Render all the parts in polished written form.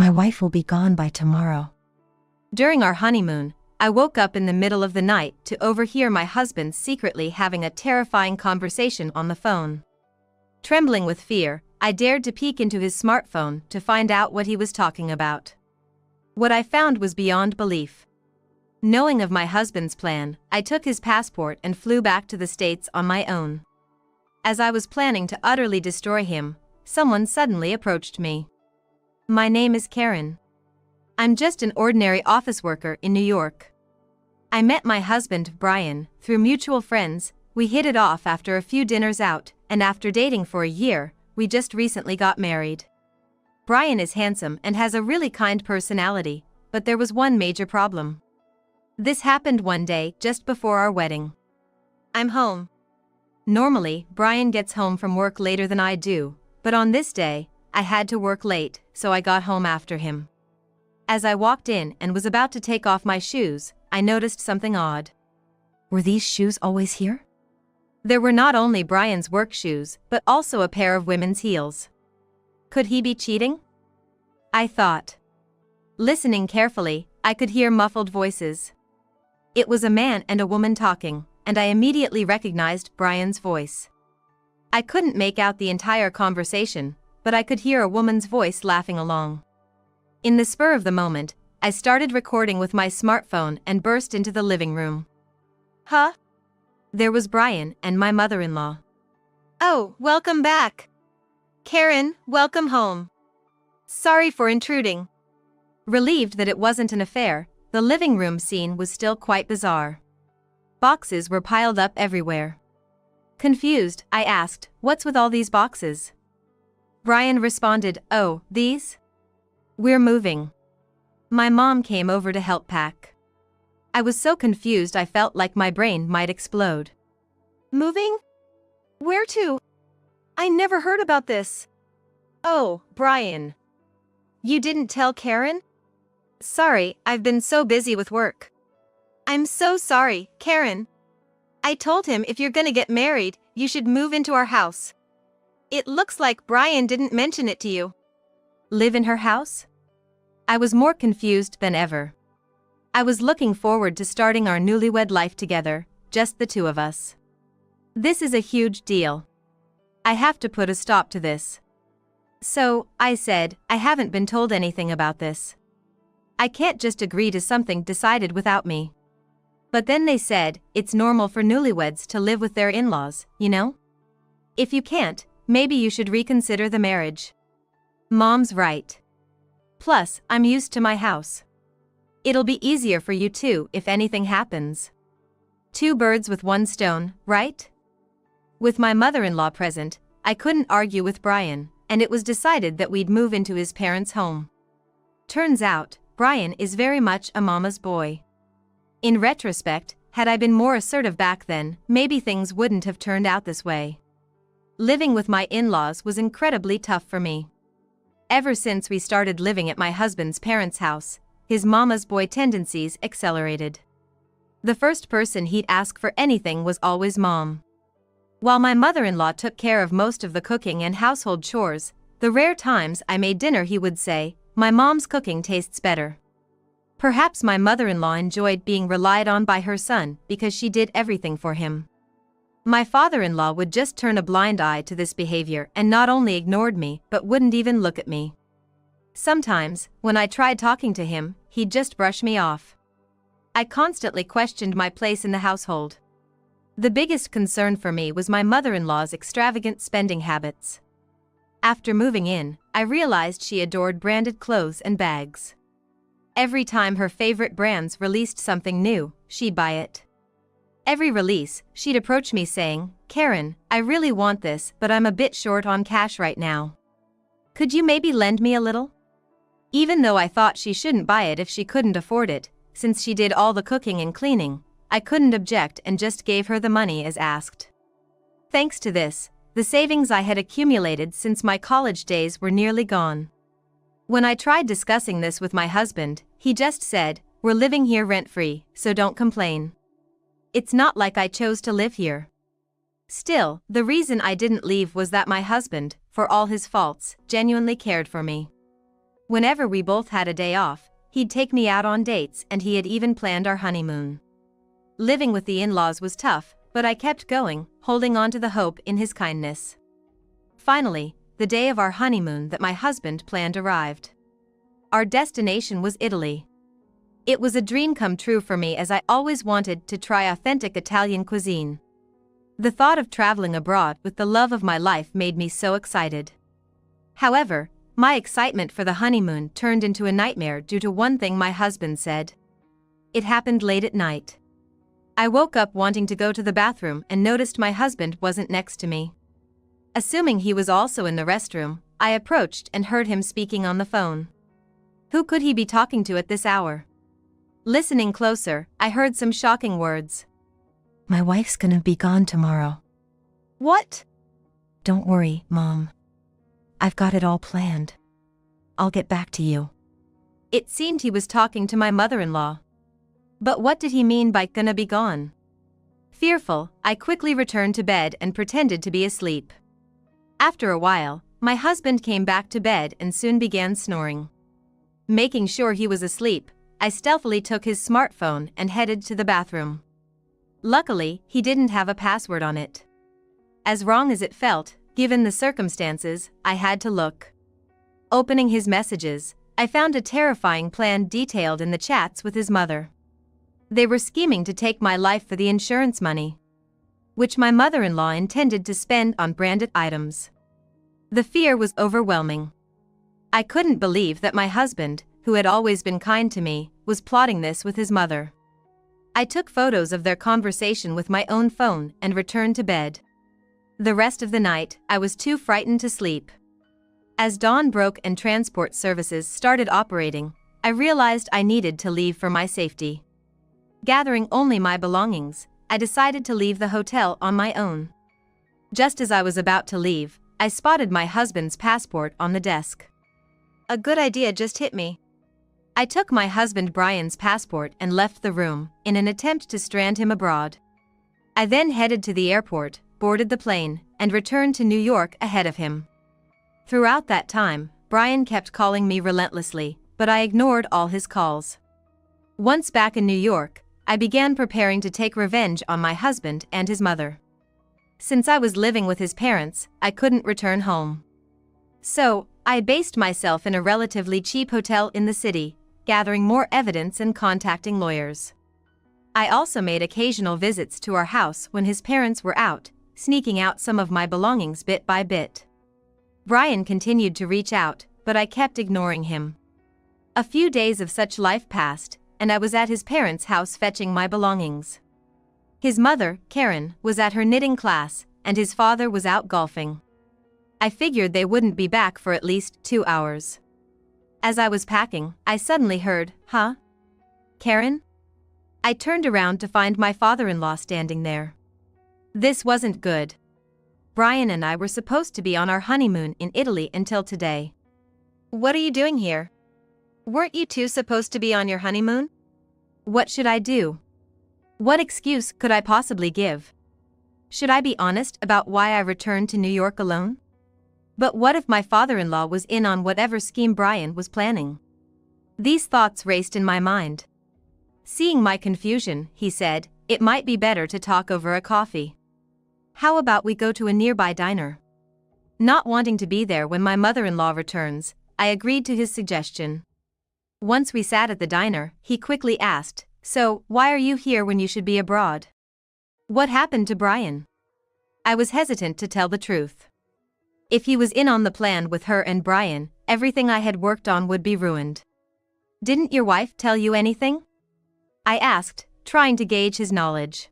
My wife will be gone by tomorrow. During our honeymoon, I woke up in the middle of the night to overhear my husband secretly having a terrifying conversation on the phone. Trembling with fear, I dared to peek into his smartphone to find out what he was talking about. What I found was beyond belief. Knowing of my husband's plan, I took his passport and flew back to the States on my own. As I was planning to utterly destroy him, someone suddenly approached me. My name is Karen. I'm just an ordinary office worker in New York. I met my husband, Brian, through mutual friends. We hit it off after a few dinners out, and after dating for a year, we just recently got married. Brian is handsome and has a really kind personality, but there was one major problem. This happened one day just before our wedding. I'm home. Normally, Brian gets home from work later than I do, but on this day, I had to work late, so I got home after him. As I walked in and was about to take off my shoes, I noticed something odd. Were these shoes always here? There were not only Brian's work shoes, but also a pair of women's heels. Could he be cheating? I thought. Listening carefully, I could hear muffled voices. It was a man and a woman talking, and I immediately recognized Brian's voice. I couldn't make out the entire conversation, but I could hear a woman's voice laughing along. In the spur of the moment, I started recording with my smartphone and burst into the living room. Huh? There was Brian and my mother-in-law. Oh, welcome back. Karen, welcome home. Sorry for intruding. Relieved that it wasn't an affair, the living room scene was still quite bizarre. Boxes were piled up everywhere. Confused, I asked, "What's with all these boxes?" Brian responded, "Oh, these? We're moving." My mom came over to help pack. I was so confused I felt like my brain might explode. Moving? Where to? I never heard about this. Oh, Brian. You didn't tell Karen? Sorry, I've been so busy with work. I'm so sorry, Karen. I told him if you're gonna get married, you should move into our house. It looks like Brian didn't mention it to you. Live in her house? I was more confused than ever. I was looking forward to starting our newlywed life together, just the two of us. This is a huge deal. I have to put a stop to this. So, I said, I haven't been told anything about this. I can't just agree to something decided without me. But then they said, it's normal for newlyweds to live with their in-laws, you know? If you can't, maybe you should reconsider the marriage. Mom's right. Plus, I'm used to my house. It'll be easier for you too if anything happens. Two birds with one stone, right? With my mother-in-law present, I couldn't argue with Brian, and it was decided that we'd move into his parents' home. Turns out, Brian is very much a mama's boy. In retrospect, had I been more assertive back then, maybe things wouldn't have turned out this way. Living with my in-laws was incredibly tough for me. Ever since we started living at my husband's parents' house, his mama's boy tendencies accelerated. The first person he'd ask for anything was always Mom. While my mother-in-law took care of most of the cooking and household chores, the rare times I made dinner he would say, "My mom's cooking tastes better." Perhaps my mother-in-law enjoyed being relied on by her son because she did everything for him. My father-in-law would just turn a blind eye to this behavior and not only ignored me but wouldn't even look at me. Sometimes, when I tried talking to him, he'd just brush me off. I constantly questioned my place in the household. The biggest concern for me was my mother-in-law's extravagant spending habits. After moving in, I realized she adored branded clothes and bags. Every time her favorite brands released something new, she'd buy it. Every release, she'd approach me saying, "Karen, I really want this, but I'm a bit short on cash right now. Could you maybe lend me a little?" Even though I thought she shouldn't buy it if she couldn't afford it, since she did all the cooking and cleaning, I couldn't object and just gave her the money as asked. Thanks to this, the savings I had accumulated since my college days were nearly gone. When I tried discussing this with my husband, he just said, "We're living here rent-free, so don't complain. It's not like I chose to live here." Still, the reason I didn't leave was that my husband, for all his faults, genuinely cared for me. Whenever we both had a day off, he'd take me out on dates and he had even planned our honeymoon. Living with the in-laws was tough, but I kept going, holding on to the hope in his kindness. Finally, the day of our honeymoon that my husband planned arrived. Our destination was Italy. It was a dream come true for me as I always wanted to try authentic Italian cuisine. The thought of traveling abroad with the love of my life made me so excited. However, my excitement for the honeymoon turned into a nightmare due to one thing my husband said. It happened late at night. I woke up wanting to go to the bathroom and noticed my husband wasn't next to me. Assuming he was also in the restroom, I approached and heard him speaking on the phone. Who could he be talking to at this hour? Listening closer, I heard some shocking words. My wife's gonna be gone tomorrow. What? Don't worry, Mom. I've got it all planned. I'll get back to you. It seemed he was talking to my mother-in-law. But what did he mean by gonna be gone? Fearful, I quickly returned to bed and pretended to be asleep. After a while, my husband came back to bed and soon began snoring. Making sure he was asleep, I stealthily took his smartphone and headed to the bathroom. Luckily, he didn't have a password on it. As wrong as it felt, given the circumstances, I had to look. Opening his messages, I found a terrifying plan detailed in the chats with his mother. They were scheming to take my life for the insurance money, which my mother-in-law intended to spend on branded items. The fear was overwhelming. I couldn't believe that my husband, who had always been kind to me, was plotting this with his mother. I took photos of their conversation with my own phone and returned to bed. The rest of the night, I was too frightened to sleep. As dawn broke and transport services started operating, I realized I needed to leave for my safety. Gathering only my belongings, I decided to leave the hotel on my own. Just as I was about to leave, I spotted my husband's passport on the desk. A good idea just hit me. I took my husband Brian's passport and left the room, in an attempt to strand him abroad. I then headed to the airport, boarded the plane, and returned to New York ahead of him. Throughout that time, Brian kept calling me relentlessly, but I ignored all his calls. Once back in New York, I began preparing to take revenge on my husband and his mother. Since I was living with his parents, I couldn't return home. So, I based myself in a relatively cheap hotel in the city, gathering more evidence and contacting lawyers. I also made occasional visits to our house when his parents were out, sneaking out some of my belongings bit by bit. Brian continued to reach out, but I kept ignoring him. A few days of such life passed, and I was at his parents' house fetching my belongings. His mother, Karen, was at her knitting class, and his father was out golfing. I figured they wouldn't be back for at least 2 hours. As I was packing, I suddenly heard, "Huh? Karen?" I turned around to find my father-in-law standing there. This wasn't good. Brian and I were supposed to be on our honeymoon in Italy until today. "What are you doing here? Weren't you two supposed to be on your honeymoon?" What should I do? What excuse could I possibly give? Should I be honest about why I returned to New York alone? But what if my father-in-law was in on whatever scheme Brian was planning? These thoughts raced in my mind. Seeing my confusion, he said, "It might be better to talk over a coffee. How about we go to a nearby diner?" Not wanting to be there when my mother-in-law returns, I agreed to his suggestion. Once we sat at the diner, he quickly asked, "So, why are you here when you should be abroad? What happened to Brian?" I was hesitant to tell the truth. If he was in on the plan with her and Brian, everything I had worked on would be ruined. "Didn't your wife tell you anything?" I asked, trying to gauge his knowledge.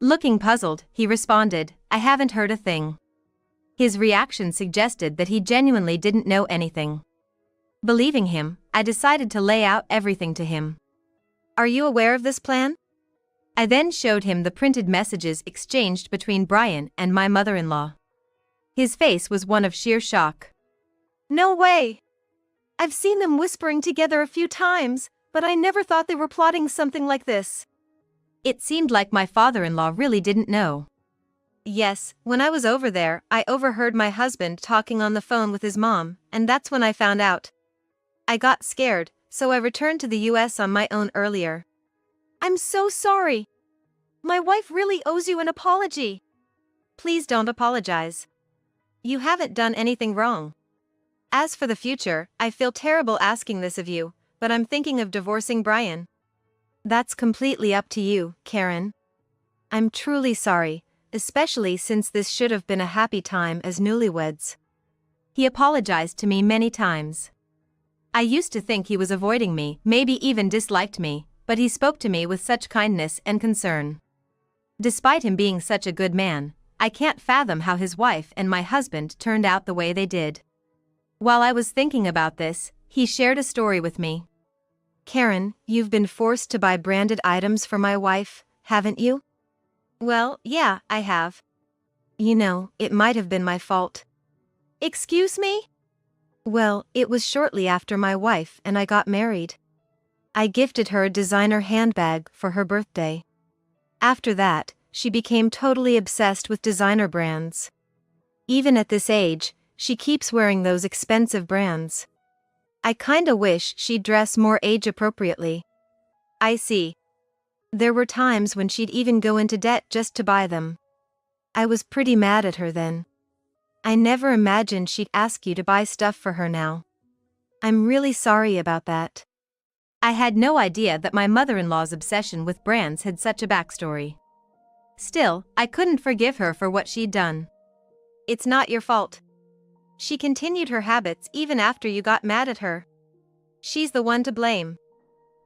Looking puzzled, he responded, "I haven't heard a thing." His reaction suggested that he genuinely didn't know anything. Believing him, I decided to lay out everything to him. "Are you aware of this plan?" I then showed him the printed messages exchanged between Brian and my mother-in-law. His face was one of sheer shock. "No way! I've seen them whispering together a few times, but I never thought they were plotting something like this." It seemed like my father-in-law really didn't know. "Yes, when I was over there, I overheard my husband talking on the phone with his mom, and that's when I found out." I got scared, so I returned to the US on my own earlier. I'm so sorry. My wife really owes you an apology. Please don't apologize. You haven't done anything wrong. As for the future, I feel terrible asking this of you, but I'm thinking of divorcing Brian. That's completely up to you, Karen. I'm truly sorry, especially since this should have been a happy time as newlyweds. He apologized to me many times. I used to think he was avoiding me, maybe even disliked me, but he spoke to me with such kindness and concern. Despite him being such a good man, I can't fathom how his wife and my husband turned out the way they did. While I was thinking about this, he shared a story with me. Karen, you've been forced to buy branded items for my wife, haven't you? Well, yeah, I have. You know, it might have been my fault. Excuse me? Well, it was shortly after my wife and I got married. I gifted her a designer handbag for her birthday. After that, she became totally obsessed with designer brands. Even at this age, she keeps wearing those expensive brands. I kinda wish she'd dress more age-appropriately. I see. There were times when she'd even go into debt just to buy them. I was pretty mad at her then. I never imagined she'd ask you to buy stuff for her now. I'm really sorry about that. I had no idea that my mother-in-law's obsession with brands had such a backstory. Still, I couldn't forgive her for what she'd done. It's not your fault. She continued her habits even after you got mad at her. She's the one to blame.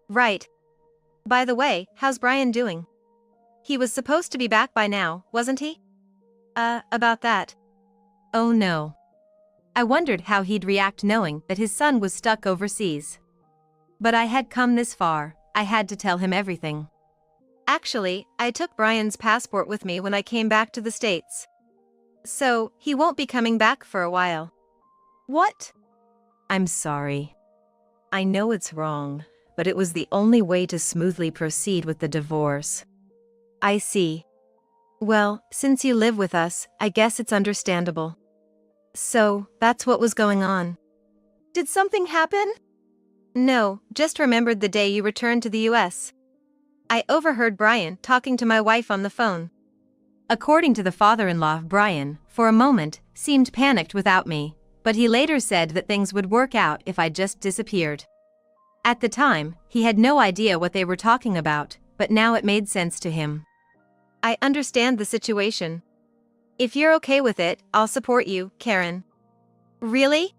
Right. By the way, how's Brian doing? He was supposed to be back by now, wasn't he? About that. Oh no. I wondered how he'd react knowing that his son was stuck overseas. But I had come this far, I had to tell him everything. Actually, I took Brian's passport with me when I came back to the States. So, he won't be coming back for a while. What? I'm sorry. I know it's wrong, but it was the only way to smoothly proceed with the divorce. I see. Well, since you live with us, I guess it's understandable. So, that's what was going on. Did something happen? No, just remembered the day you returned to the US. I overheard Brian talking to my wife on the phone. According to the father-in-law, Brian, for a moment, seemed panicked without me, but he later said that things would work out if I just disappeared. At the time, he had no idea what they were talking about, but now it made sense to him. I understand the situation. If you're okay with it, I'll support you, Karen. Really?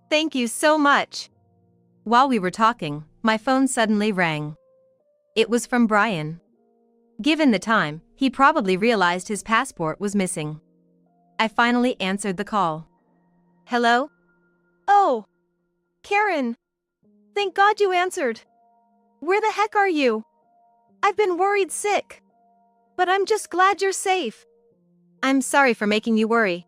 Thank you so much. While we were talking, my phone suddenly rang. It was from Brian. Given the time, he probably realized his passport was missing. I finally answered the call. Hello? Oh, Karen. Thank God you answered. Where the heck are you? I've been worried sick. But I'm just glad you're safe. I'm sorry for making you worry.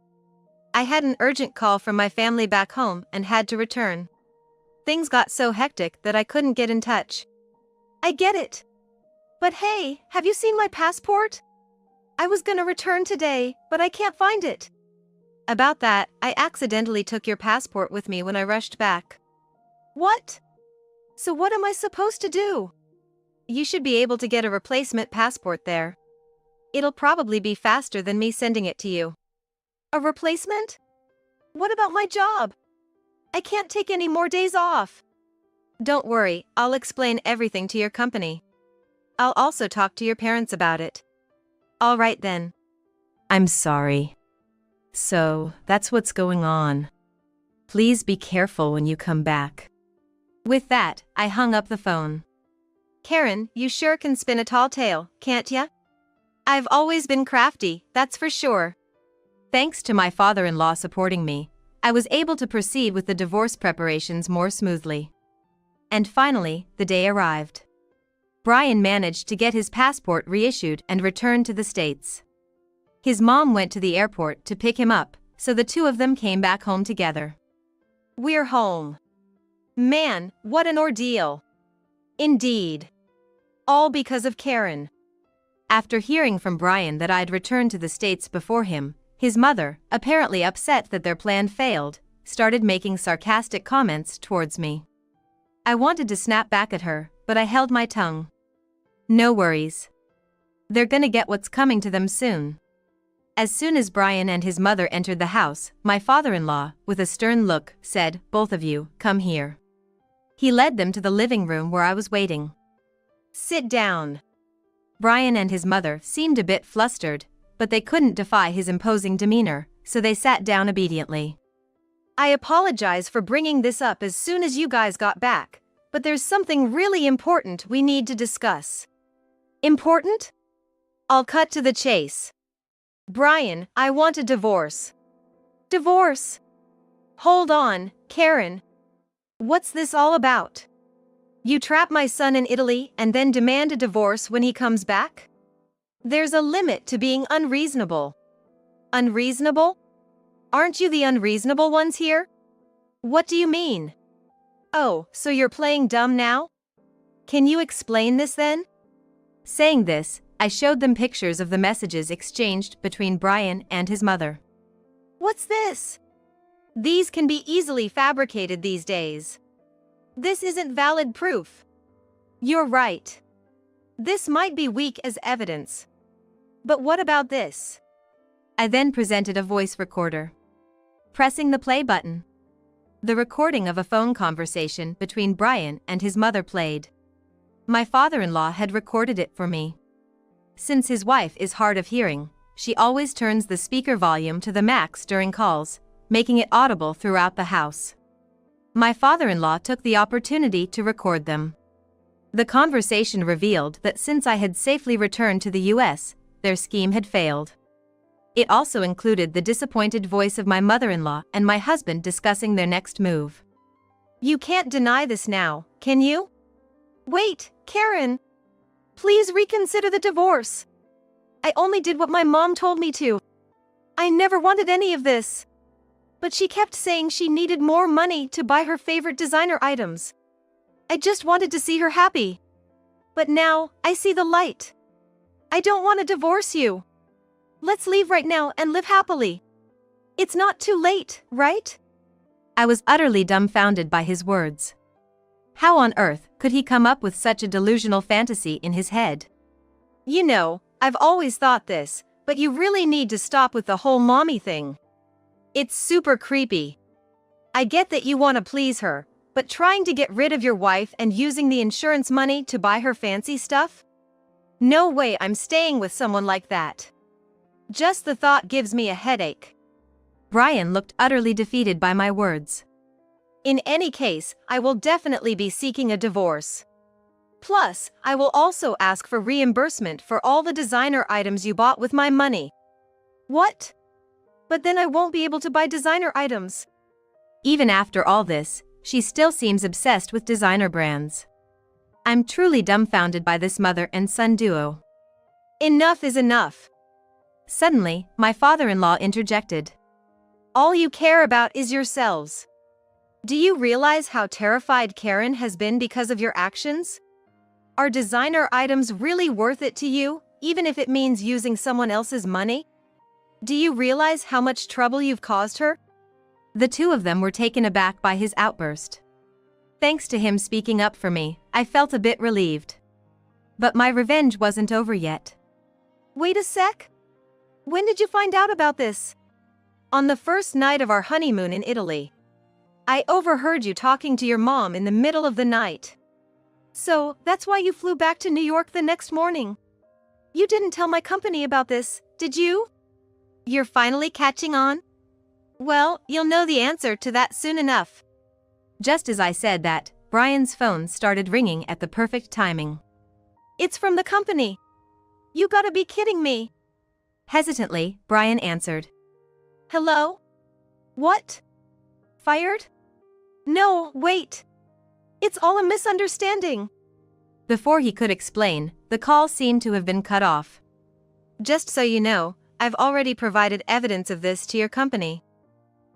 I had an urgent call from my family back home and had to return. Things got so hectic that I couldn't get in touch. I get it. But hey, have you seen my passport? I was gonna return today, but I can't find it. About that, I accidentally took your passport with me when I rushed back. What? So what am I supposed to do? You should be able to get a replacement passport there. It'll probably be faster than me sending it to you. A replacement? What about my job? I can't take any more days off. Don't worry, I'll explain everything to your company. I'll also talk to your parents about it. All right then. I'm sorry. So, that's what's going on. Please be careful when you come back. With that, I hung up the phone. Karen, you sure can spin a tall tale, can't ya? I've always been crafty, that's for sure. Thanks to my father-in-law supporting me, I was able to proceed with the divorce preparations more smoothly. And finally, the day arrived. Brian managed to get his passport reissued and returned to the States. His mom went to the airport to pick him up, so the two of them came back home together. We're home. Man, what an ordeal. Indeed. All because of Karen. After hearing from Brian that I'd returned to the States before him, his mother, apparently upset that their plan failed, started making sarcastic comments towards me. I wanted to snap back at her, but I held my tongue. No worries. They're gonna get what's coming to them soon. As soon as Brian and his mother entered the house, my father-in-law, with a stern look, said, "Both of you, come here." He led them to the living room where I was waiting. "Sit down." Brian and his mother seemed a bit flustered, but they couldn't defy his imposing demeanor, so they sat down obediently. "I apologize for bringing this up as soon as you guys got back, but there's something really important we need to discuss." "Important?" "I'll cut to the chase. Brian, I want a divorce." "Divorce?" "Hold on, Karen. What's this all about? You trap my son in Italy and then demand a divorce when he comes back? There's a limit to being unreasonable." "Unreasonable? Aren't you the unreasonable ones here?" "What do you mean?" "Oh, so you're playing dumb now? Can you explain this then?" Saying this, I showed them pictures of the messages exchanged between Brian and his mother. "What's this?" "These can be easily fabricated these days. This isn't valid proof." "You're right. This might be weak as evidence. But what about this?" I then presented a voice recorder. Pressing the play button, the recording of a phone conversation between Brian and his mother played. My father-in-law had recorded it for me. Since his wife is hard of hearing, she always turns the speaker volume to the max during calls, making it audible throughout the house. My father-in-law took the opportunity to record them. The conversation revealed that since I had safely returned to the US, their scheme had failed. It also included the disappointed voice of my mother-in-law and my husband discussing their next move. "You can't deny this now, can you?" "Wait, Karen. Please reconsider the divorce. I only did what my mom told me to. I never wanted any of this. But she kept saying she needed more money to buy her favorite designer items. I just wanted to see her happy. But now, I see the light. I don't want to divorce you. Let's leave right now and live happily. It's not too late, right?" I was utterly dumbfounded by his words. How on earth could he come up with such a delusional fantasy in his head? "You know, I've always thought this, but you really need to stop with the whole mommy thing. It's super creepy. I get that you want to please her, but trying to get rid of your wife and using the insurance money to buy her fancy stuff? No way I'm staying with someone like that. Just the thought gives me a headache." Brian looked utterly defeated by my words. "In any case, I will definitely be seeking a divorce. Plus, I will also ask for reimbursement for all the designer items you bought with my money." "What? But then I won't be able to buy designer items." Even after all this, she still seems obsessed with designer brands. I'm truly dumbfounded by this mother and son duo. "Enough is enough." Suddenly, my father-in-law interjected. "All you care about is yourselves. Do you realize how terrified Karen has been because of your actions? Are designer items really worth it to you, even if it means using someone else's money? Do you realize how much trouble you've caused her?" The two of them were taken aback by his outburst. Thanks to him speaking up for me, I felt a bit relieved. But my revenge wasn't over yet. "Wait a sec. When did you find out about this?" "On the first night of our honeymoon in Italy. I overheard you talking to your mom in the middle of the night. So, that's why you flew back to New York the next morning. You didn't tell my company about this, did you?" "You're finally catching on? Well, you'll know the answer to that soon enough." Just as I said that, Brian's phone started ringing at the perfect timing. "It's from the company. You gotta be kidding me." Hesitantly, Brian answered. "Hello? What? Fired? No, wait. It's all a misunderstanding." Before he could explain, the call seemed to have been cut off. "Just so you know, I've already provided evidence of this to your company."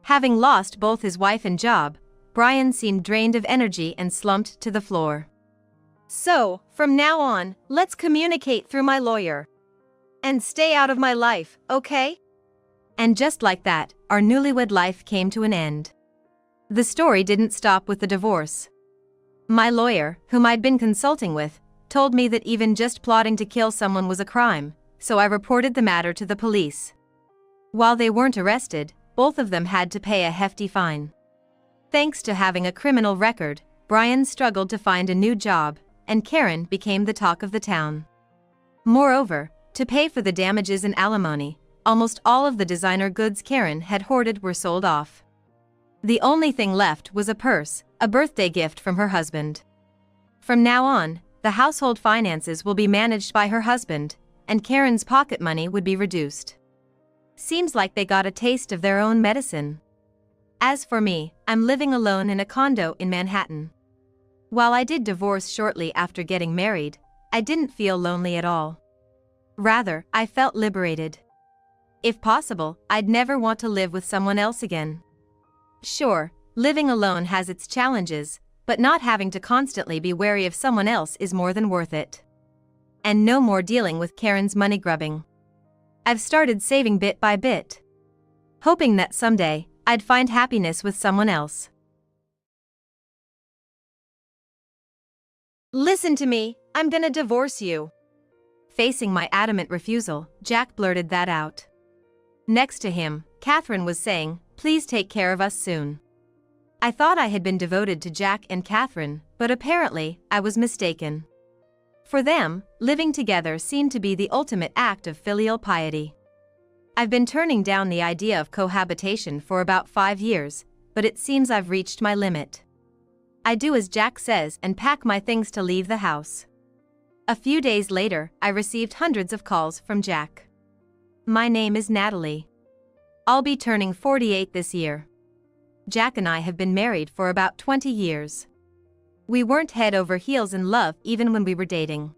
Having lost both his wife and job, Brian seemed drained of energy and slumped to the floor. "So, from now on, let's communicate through my lawyer. And stay out of my life, okay?" And just like that, our newlywed life came to an end. The story didn't stop with the divorce. My lawyer, whom I'd been consulting with, told me that even just plotting to kill someone was a crime, so I reported the matter to the police. While they weren't arrested, both of them had to pay a hefty fine. Thanks to having a criminal record, Brian struggled to find a new job, and Karen became the talk of the town. Moreover, to pay for the damages and alimony, almost all of the designer goods Karen had hoarded were sold off. The only thing left was a purse, a birthday gift from her husband. From now on, the household finances will be managed by her husband, and Karen's pocket money would be reduced. Seems like they got a taste of their own medicine. As for me, I'm living alone in a condo in Manhattan. While I did divorce shortly after getting married, I didn't feel lonely at all. Rather, I felt liberated. If possible, I'd never want to live with someone else again. Sure, living alone has its challenges, but not having to constantly be wary of someone else is more than worth it. And no more dealing with Karen's money grubbing. I've started saving bit by bit, hoping that someday I'd find happiness with someone else. Listen to me, I'm gonna divorce you. Facing my adamant refusal, Jack blurted that out. Next to him, Catherine was saying, "Please take care of us soon." I thought I had been devoted to Jack and Catherine, but apparently, I was mistaken. For them, living together seemed to be the ultimate act of filial piety. I've been turning down the idea of cohabitation for about 5 years, but it seems I've reached my limit. I do as Jack says and pack my things to leave the house. A few days later, I received hundreds of calls from Jack. My name is Natalie. I'll be turning 48 this year. Jack and I have been married for about 20 years. We weren't head over heels in love even when we were dating.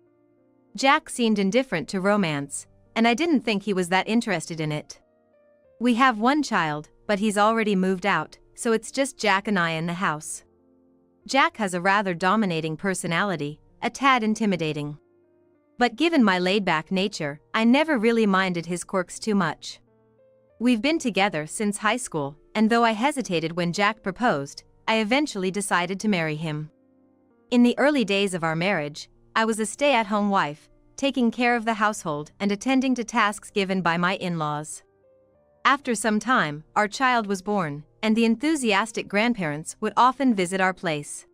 Jack seemed indifferent to romance, and I didn't think he was that interested in it. We have one child, but he's already moved out, so it's just Jack and I in the house. Jack has a rather dominating personality, a tad intimidating. But given my laid-back nature, I never really minded his quirks too much. We've been together since high school, and though I hesitated when Jack proposed, I eventually decided to marry him. In the early days of our marriage, I was a stay-at-home wife, taking care of the household and attending to tasks given by my in-laws. After some time, our child was born, and the enthusiastic grandparents would often visit our place.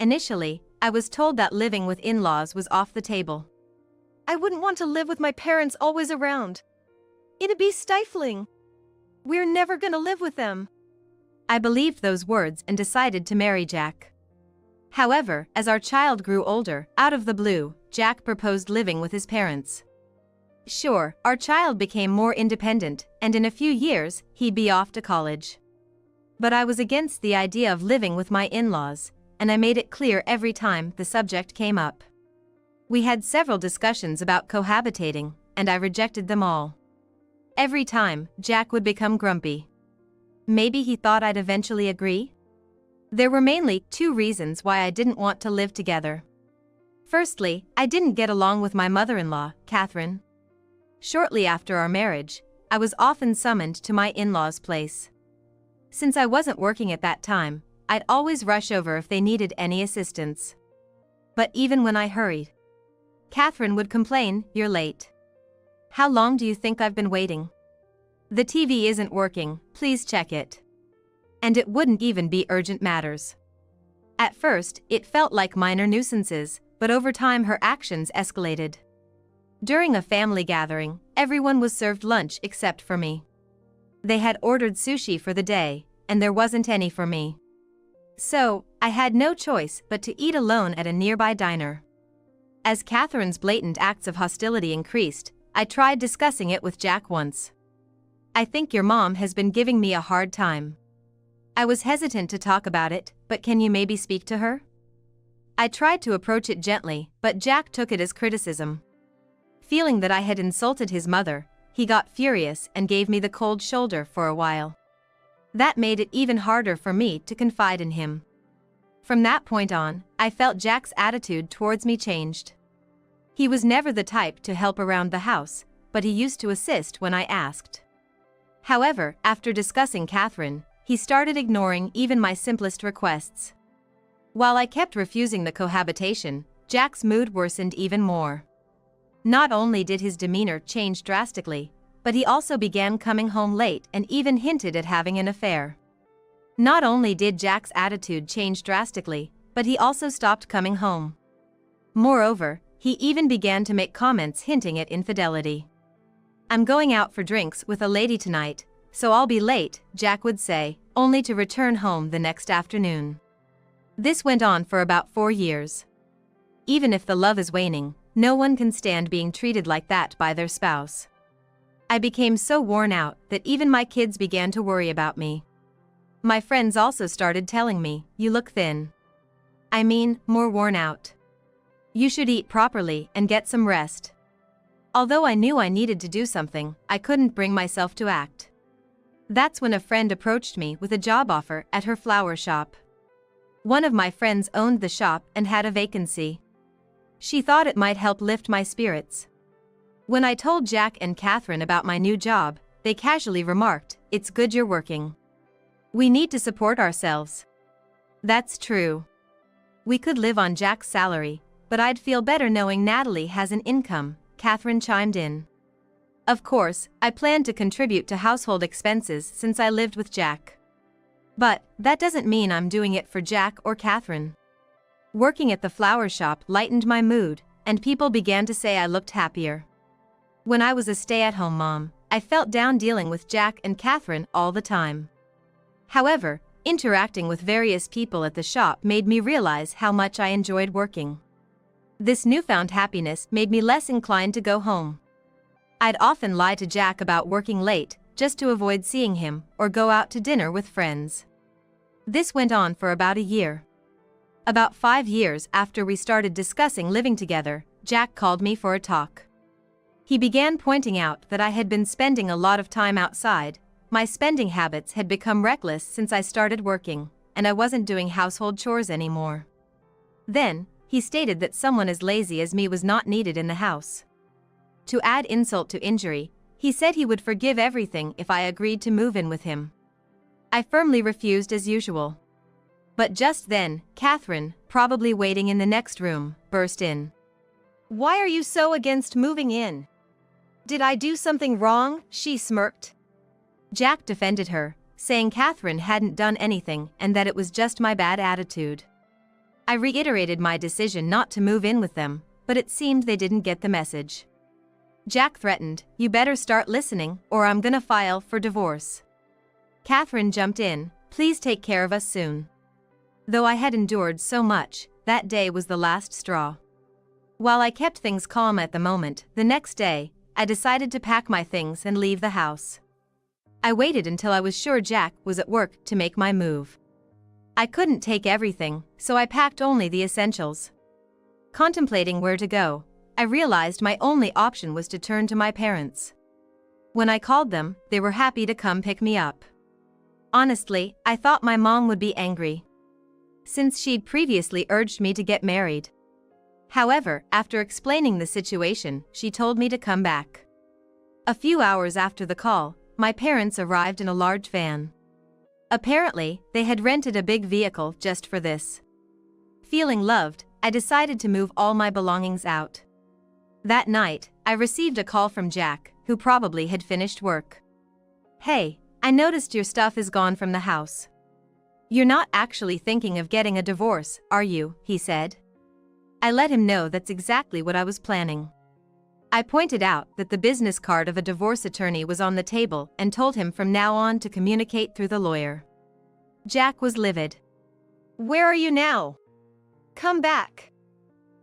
Initially, I was told that living with in-laws was off the table. I wouldn't want to live with my parents always around. It'd be stifling. We're never gonna live with them. I believed those words and decided to marry Jack. However, as our child grew older, out of the blue, Jack proposed living with his parents. Sure, our child became more independent, and in a few years, he'd be off to college. But I was against the idea of living with my in-laws, and I made it clear every time the subject came up. We had several discussions about cohabitating, and I rejected them all. Every time, Jack would become grumpy. Maybe he thought I'd eventually agree? There were mainly 2 reasons why I didn't want to live together. Firstly, I didn't get along with my mother-in-law, Catherine. Shortly after our marriage, I was often summoned to my in-laws' place. Since I wasn't working at that time, I'd always rush over if they needed any assistance. But even when I hurried, Catherine would complain, "You're late. How long do you think I've been waiting? The TV isn't working, please check it." And it wouldn't even be urgent matters. At first, it felt like minor nuisances, but over time her actions escalated. During a family gathering, everyone was served lunch except for me. They had ordered sushi for the day, and there wasn't any for me. So, I had no choice but to eat alone at a nearby diner. As Catherine's blatant acts of hostility increased, I tried discussing it with Jack once. "I think your mom has been giving me a hard time." I was hesitant to talk about it, but can you maybe speak to her? I tried to approach it gently, but Jack took it as criticism. Feeling that I had insulted his mother, he got furious and gave me the cold shoulder for a while. That made it even harder for me to confide in him. From that point on, I felt Jack's attitude towards me changed. He was never the type to help around the house, but he used to assist when I asked. However, after discussing Catherine, he started ignoring even my simplest requests. While I kept refusing the cohabitation, Jack's mood worsened even more. Not only did his demeanor change drastically, but he also began coming home late and even hinted at having an affair. Not only did Jack's attitude change drastically, but he also stopped coming home. Moreover, he even began to make comments hinting at infidelity. "I'm going out for drinks with a lady tonight, so I'll be late," Jack would say, only to return home the next afternoon. This went on for about 4 years. Even if the love is waning, no one can stand being treated like that by their spouse. I became so worn out that even my kids began to worry about me. My friends also started telling me, "You look thin. I mean, more worn out. You should eat properly and get some rest." Although I knew I needed to do something, I couldn't bring myself to act. That's when a friend approached me with a job offer at her flower shop. One of my friends owned the shop and had a vacancy. She thought it might help lift my spirits. When I told Jack and Catherine about my new job, they casually remarked, "It's good you're working. We need to support ourselves." That's true. We could live on Jack's salary, but I'd feel better knowing Natalie has an income, Catherine chimed in. Of course, I planned to contribute to household expenses since I lived with Jack. But that doesn't mean I'm doing it for Jack or Catherine. Working at the flower shop lightened my mood, and people began to say I looked happier. When I was a stay-at-home mom, I felt down dealing with Jack and Catherine all the time. However, interacting with various people at the shop made me realize how much I enjoyed working. This newfound happiness made me less inclined to go home. I'd often lie to Jack about working late, just to avoid seeing him, or go out to dinner with friends. This went on for about a year. About 5 years after we started discussing living together, Jack called me for a talk. He began pointing out that I had been spending a lot of time outside. My spending habits had become reckless since I started working, and I wasn't doing household chores anymore. Then, he stated that someone as lazy as me was not needed in the house. To add insult to injury, he said he would forgive everything if I agreed to move in with him. I firmly refused as usual. But just then, Catherine, probably waiting in the next room, burst in. "Why are you so against moving in? Did I do something wrong?" she smirked. Jack defended her, saying Catherine hadn't done anything and that it was just my bad attitude. I reiterated my decision not to move in with them, but it seemed they didn't get the message. Jack threatened, "You better start listening, or I'm gonna file for divorce." Catherine jumped in, "Please take care of us soon." Though I had endured so much, that day was the last straw. While I kept things calm at the moment, the next day, I decided to pack my things and leave the house. I waited until I was sure Jack was at work to make my move. I couldn't take everything, so I packed only the essentials. Contemplating where to go, I realized my only option was to turn to my parents. When I called them, they were happy to come pick me up. Honestly, I thought my mom would be angry, since she'd previously urged me to get married. However, after explaining the situation, she told me to come back. A few hours after the call, my parents arrived in a large van. Apparently, they had rented a big vehicle just for this. Feeling loved, I decided to move all my belongings out. That night, I received a call from Jack, who probably had finished work. "Hey, I noticed your stuff is gone from the house. You're not actually thinking of getting a divorce, are you?" he said. I let him know that's exactly what I was planning. I pointed out that the business card of a divorce attorney was on the table and told him from now on to communicate through the lawyer. Jack was livid. "Where are you now? Come back.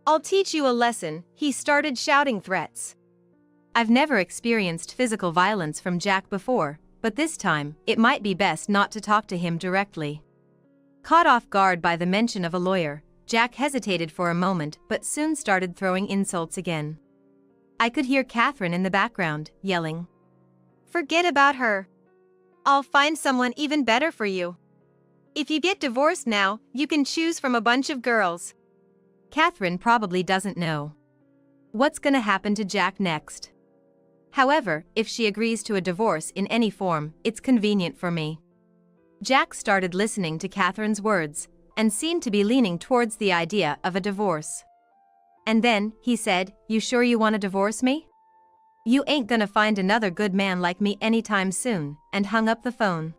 I'll teach you a lesson," he started shouting threats. I've never experienced physical violence from Jack before, but this time, it might be best not to talk to him directly. Caught off guard by the mention of a lawyer, Jack hesitated for a moment but soon started throwing insults again. I could hear Catherine in the background, yelling, "Forget about her. I'll find someone even better for you. If you get divorced now, you can choose from a bunch of girls." Catherine probably doesn't know what's gonna happen to Jack next. However, if she agrees to a divorce in any form, it's convenient for me. Jack started listening to Catherine's words, and seemed to be leaning towards the idea of a divorce. And then, he said, "You sure you want to divorce me? You ain't gonna find another good man like me anytime soon," and hung up the phone.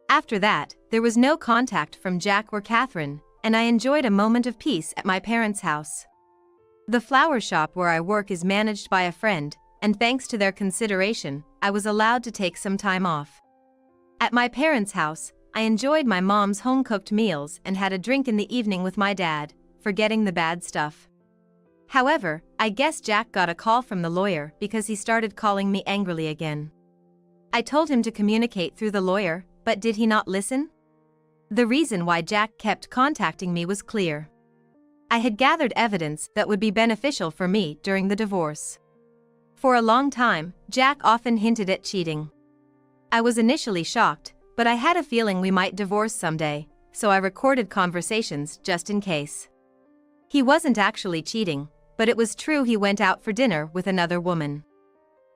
After that, there was no contact from Jack or Catherine, and I enjoyed a moment of peace at my parents' house. The flower shop where I work is managed by a friend, and thanks to their consideration, I was allowed to take some time off. At my parents' house, I enjoyed my mom's home-cooked meals and had a drink in the evening with my dad, forgetting the bad stuff. However, I guess Jack got a call from the lawyer because he started calling me angrily again. I told him to communicate through the lawyer, but did he not listen? The reason why Jack kept contacting me was clear. I had gathered evidence that would be beneficial for me during the divorce. For a long time, Jack often hinted at cheating. I was initially shocked, but I had a feeling we might divorce someday, so I recorded conversations just in case. He wasn't actually cheating, but it was true he went out for dinner with another woman.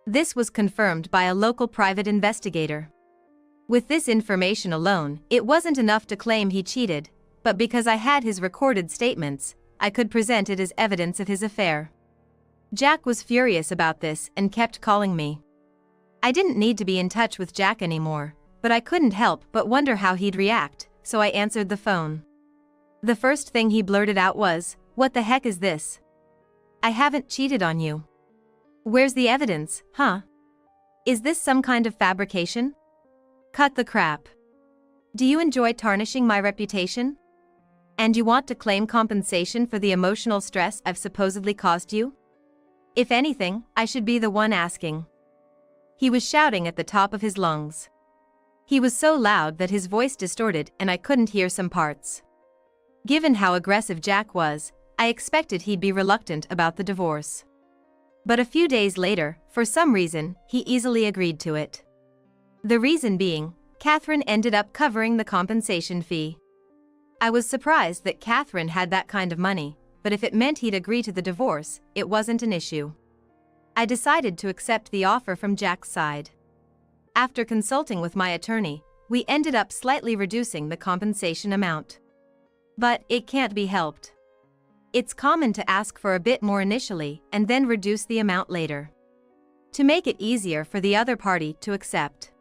This was confirmed by a local private investigator. With this information alone, it wasn't enough to claim he cheated, but because I had his recorded statements, I could present it as evidence of his affair. Jack was furious about this and kept calling me. I didn't need to be in touch with Jack anymore, but I couldn't help but wonder how he'd react, so I answered the phone. The first thing he blurted out was, "What the heck is this? I haven't cheated on you. Where's the evidence, huh? Is this some kind of fabrication? Cut the crap. Do you enjoy tarnishing my reputation? And you want to claim compensation for the emotional stress I've supposedly caused you? If anything, I should be the one asking." He was shouting at the top of his lungs. He was so loud that his voice distorted and I couldn't hear some parts. Given how aggressive Jack was, I expected he'd be reluctant about the divorce. But a few days later, for some reason, he easily agreed to it. The reason being, Catherine ended up covering the compensation fee. I was surprised that Catherine had that kind of money, but if it meant he'd agree to the divorce, it wasn't an issue. I decided to accept the offer from Jack's side. After consulting with my attorney, we ended up slightly reducing the compensation amount. But it can't be helped. It's common to ask for a bit more initially and then reduce the amount later, to make it easier for the other party to accept.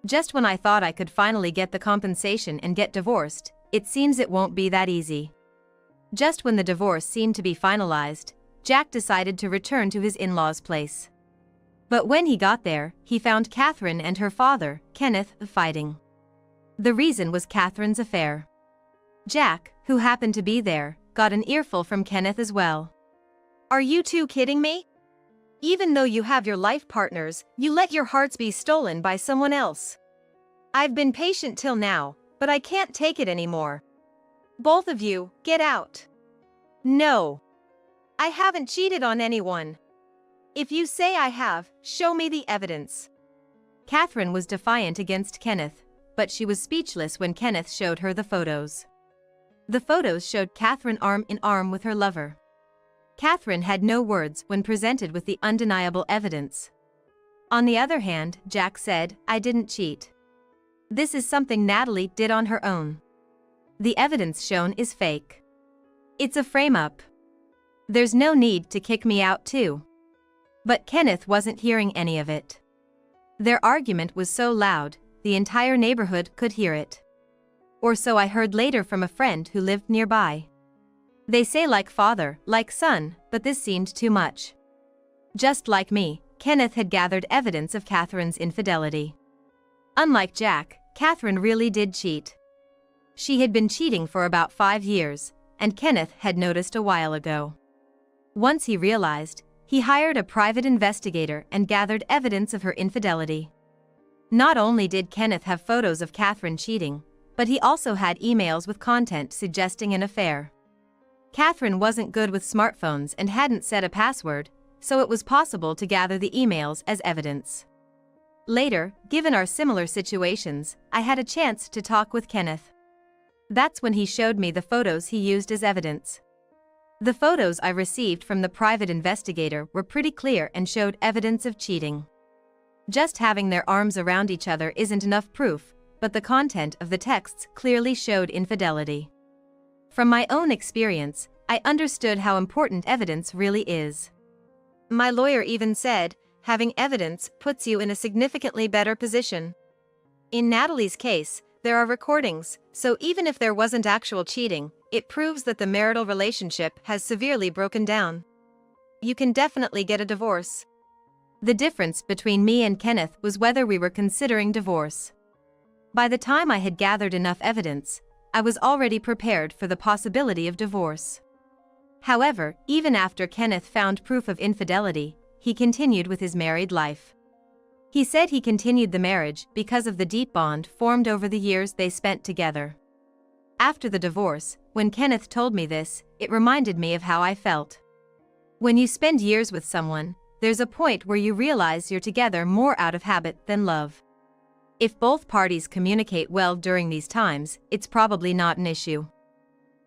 Just when I thought I could finally get the compensation and get divorced, it seems it won't be that easy. Just when the divorce seemed to be finalized, Jack decided to return to his in-laws' place. But when he got there, he found Catherine and her father, Kenneth, fighting. The reason was Catherine's affair. Jack, who happened to be there, got an earful from Kenneth as well. "Are you two kidding me? Even though you have your life partners, you let your hearts be stolen by someone else. I've been patient till now, but I can't take it anymore. Both of you, get out." "No. I haven't cheated on anyone. If you say I have, show me the evidence." Catherine was defiant against Kenneth, but she was speechless when Kenneth showed her the photos. The photos showed Catherine arm in arm with her lover. Catherine had no words when presented with the undeniable evidence. On the other hand, Jack said, "I didn't cheat. This is something Natalie did on her own. The evidence shown is fake. It's a frame-up. There's no need to kick me out too." But Kenneth wasn't hearing any of it. Their argument was so loud, the entire neighborhood could hear it. Or so I heard later from a friend who lived nearby. They say like father, like son, but this seemed too much. Just like me, Kenneth had gathered evidence of Catherine's infidelity. Unlike Jack, Catherine really did cheat. She had been cheating for about 5 years, and Kenneth had noticed a while ago. Once he realized, he hired a private investigator and gathered evidence of her infidelity. Not only did Kenneth have photos of Catherine cheating, but he also had emails with content suggesting an affair. Catherine wasn't good with smartphones and hadn't set a password, so it was possible to gather the emails as evidence. Later, given our similar situations, I had a chance to talk with Kenneth. That's when he showed me the photos he used as evidence. The photos I received from the private investigator were pretty clear and showed evidence of cheating. Just having their arms around each other isn't enough proof, but the content of the texts clearly showed infidelity. From my own experience, I understood how important evidence really is. My lawyer even said, having evidence puts you in a significantly better position. In Natalie's case, there are recordings, so even if there wasn't actual cheating, it proves that the marital relationship has severely broken down. You can definitely get a divorce. The difference between me and Kenneth was whether we were considering divorce. By the time I had gathered enough evidence, I was already prepared for the possibility of divorce. However, even after Kenneth found proof of infidelity, he continued with his married life. He said he continued the marriage because of the deep bond formed over the years they spent together. After the divorce, when Kenneth told me this, it reminded me of how I felt. When you spend years with someone, there's a point where you realize you're together more out of habit than love. If both parties communicate well during these times, it's probably not an issue.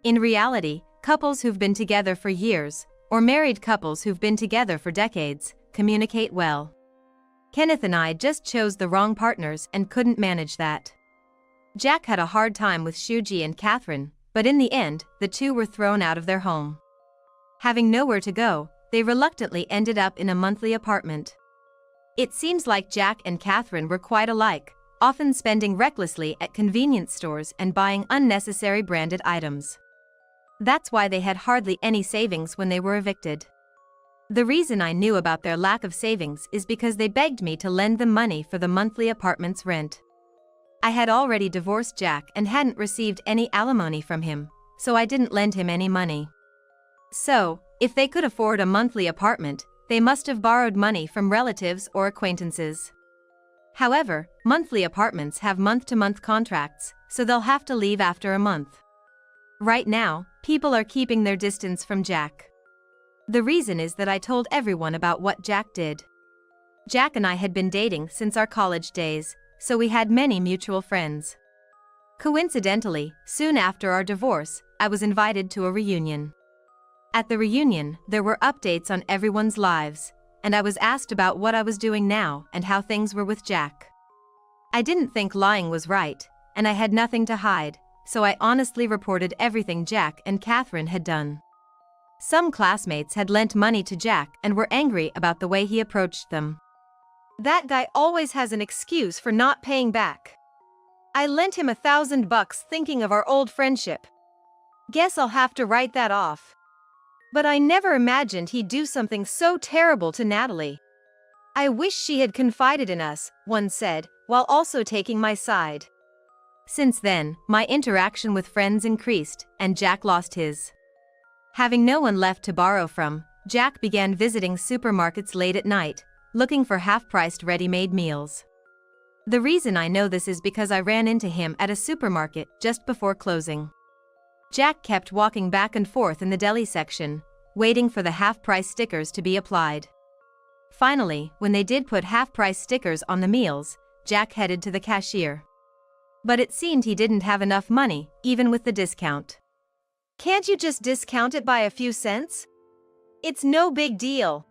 In reality, couples who've been together for years, or married couples who've been together for decades, communicate well. Kenneth and I just chose the wrong partners and couldn't manage that. Jack had a hard time with Shuji and Catherine, but in the end, the two were thrown out of their home. Having nowhere to go, they reluctantly ended up in a monthly apartment. It seems like Jack and Catherine were quite alike, often spending recklessly at convenience stores and buying unnecessary branded items. That's why they had hardly any savings when they were evicted. The reason I knew about their lack of savings is because they begged me to lend them money for the monthly apartment's rent. I had already divorced Jack and hadn't received any alimony from him, so I didn't lend him any money. So, if they could afford a monthly apartment, they must have borrowed money from relatives or acquaintances. However, monthly apartments have month-to-month contracts, so they'll have to leave after a month. Right now, people are keeping their distance from Jack. The reason is that I told everyone about what Jack did. Jack and I had been dating since our college days, so we had many mutual friends. Coincidentally, soon after our divorce, I was invited to a reunion. At the reunion, there were updates on everyone's lives, and I was asked about what I was doing now and how things were with Jack. I didn't think lying was right, and I had nothing to hide, so I honestly reported everything Jack and Catherine had done. Some classmates had lent money to Jack and were angry about the way he approached them. That guy always has an excuse for not paying back. I lent him $1,000 thinking of our old friendship. Guess I'll have to write that off. But I never imagined he'd do something so terrible to Natalie. I wish she had confided in us, one said, while also taking my side. Since then, my interaction with friends increased, and Jack lost his. Having no one left to borrow from, Jack began visiting supermarkets late at night, looking for half-priced ready-made meals. The reason I know this is because I ran into him at a supermarket just before closing. Jack kept walking back and forth in the deli section, waiting for the half-price stickers to be applied. Finally, when they did put half-price stickers on the meals, Jack headed to the cashier. But it seemed he didn't have enough money, even with the discount. "Can't you just discount it by a few cents? It's no big deal.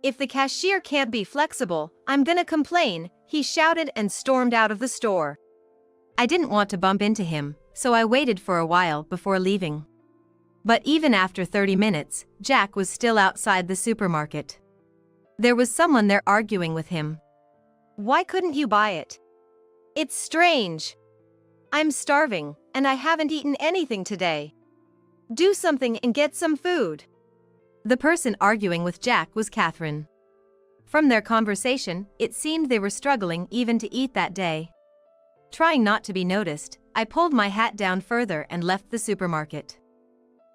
If the cashier can't be flexible, I'm gonna complain," he shouted and stormed out of the store. I didn't want to bump into him, so I waited for a while before leaving. But even after 30 minutes, Jack was still outside the supermarket. There was someone there arguing with him. "Why couldn't you buy it? It's strange. I'm starving, and I haven't eaten anything today. Do something and get some food." The person arguing with Jack was Catherine. From their conversation, it seemed they were struggling even to eat that day. Trying not to be noticed, I pulled my hat down further and left the supermarket.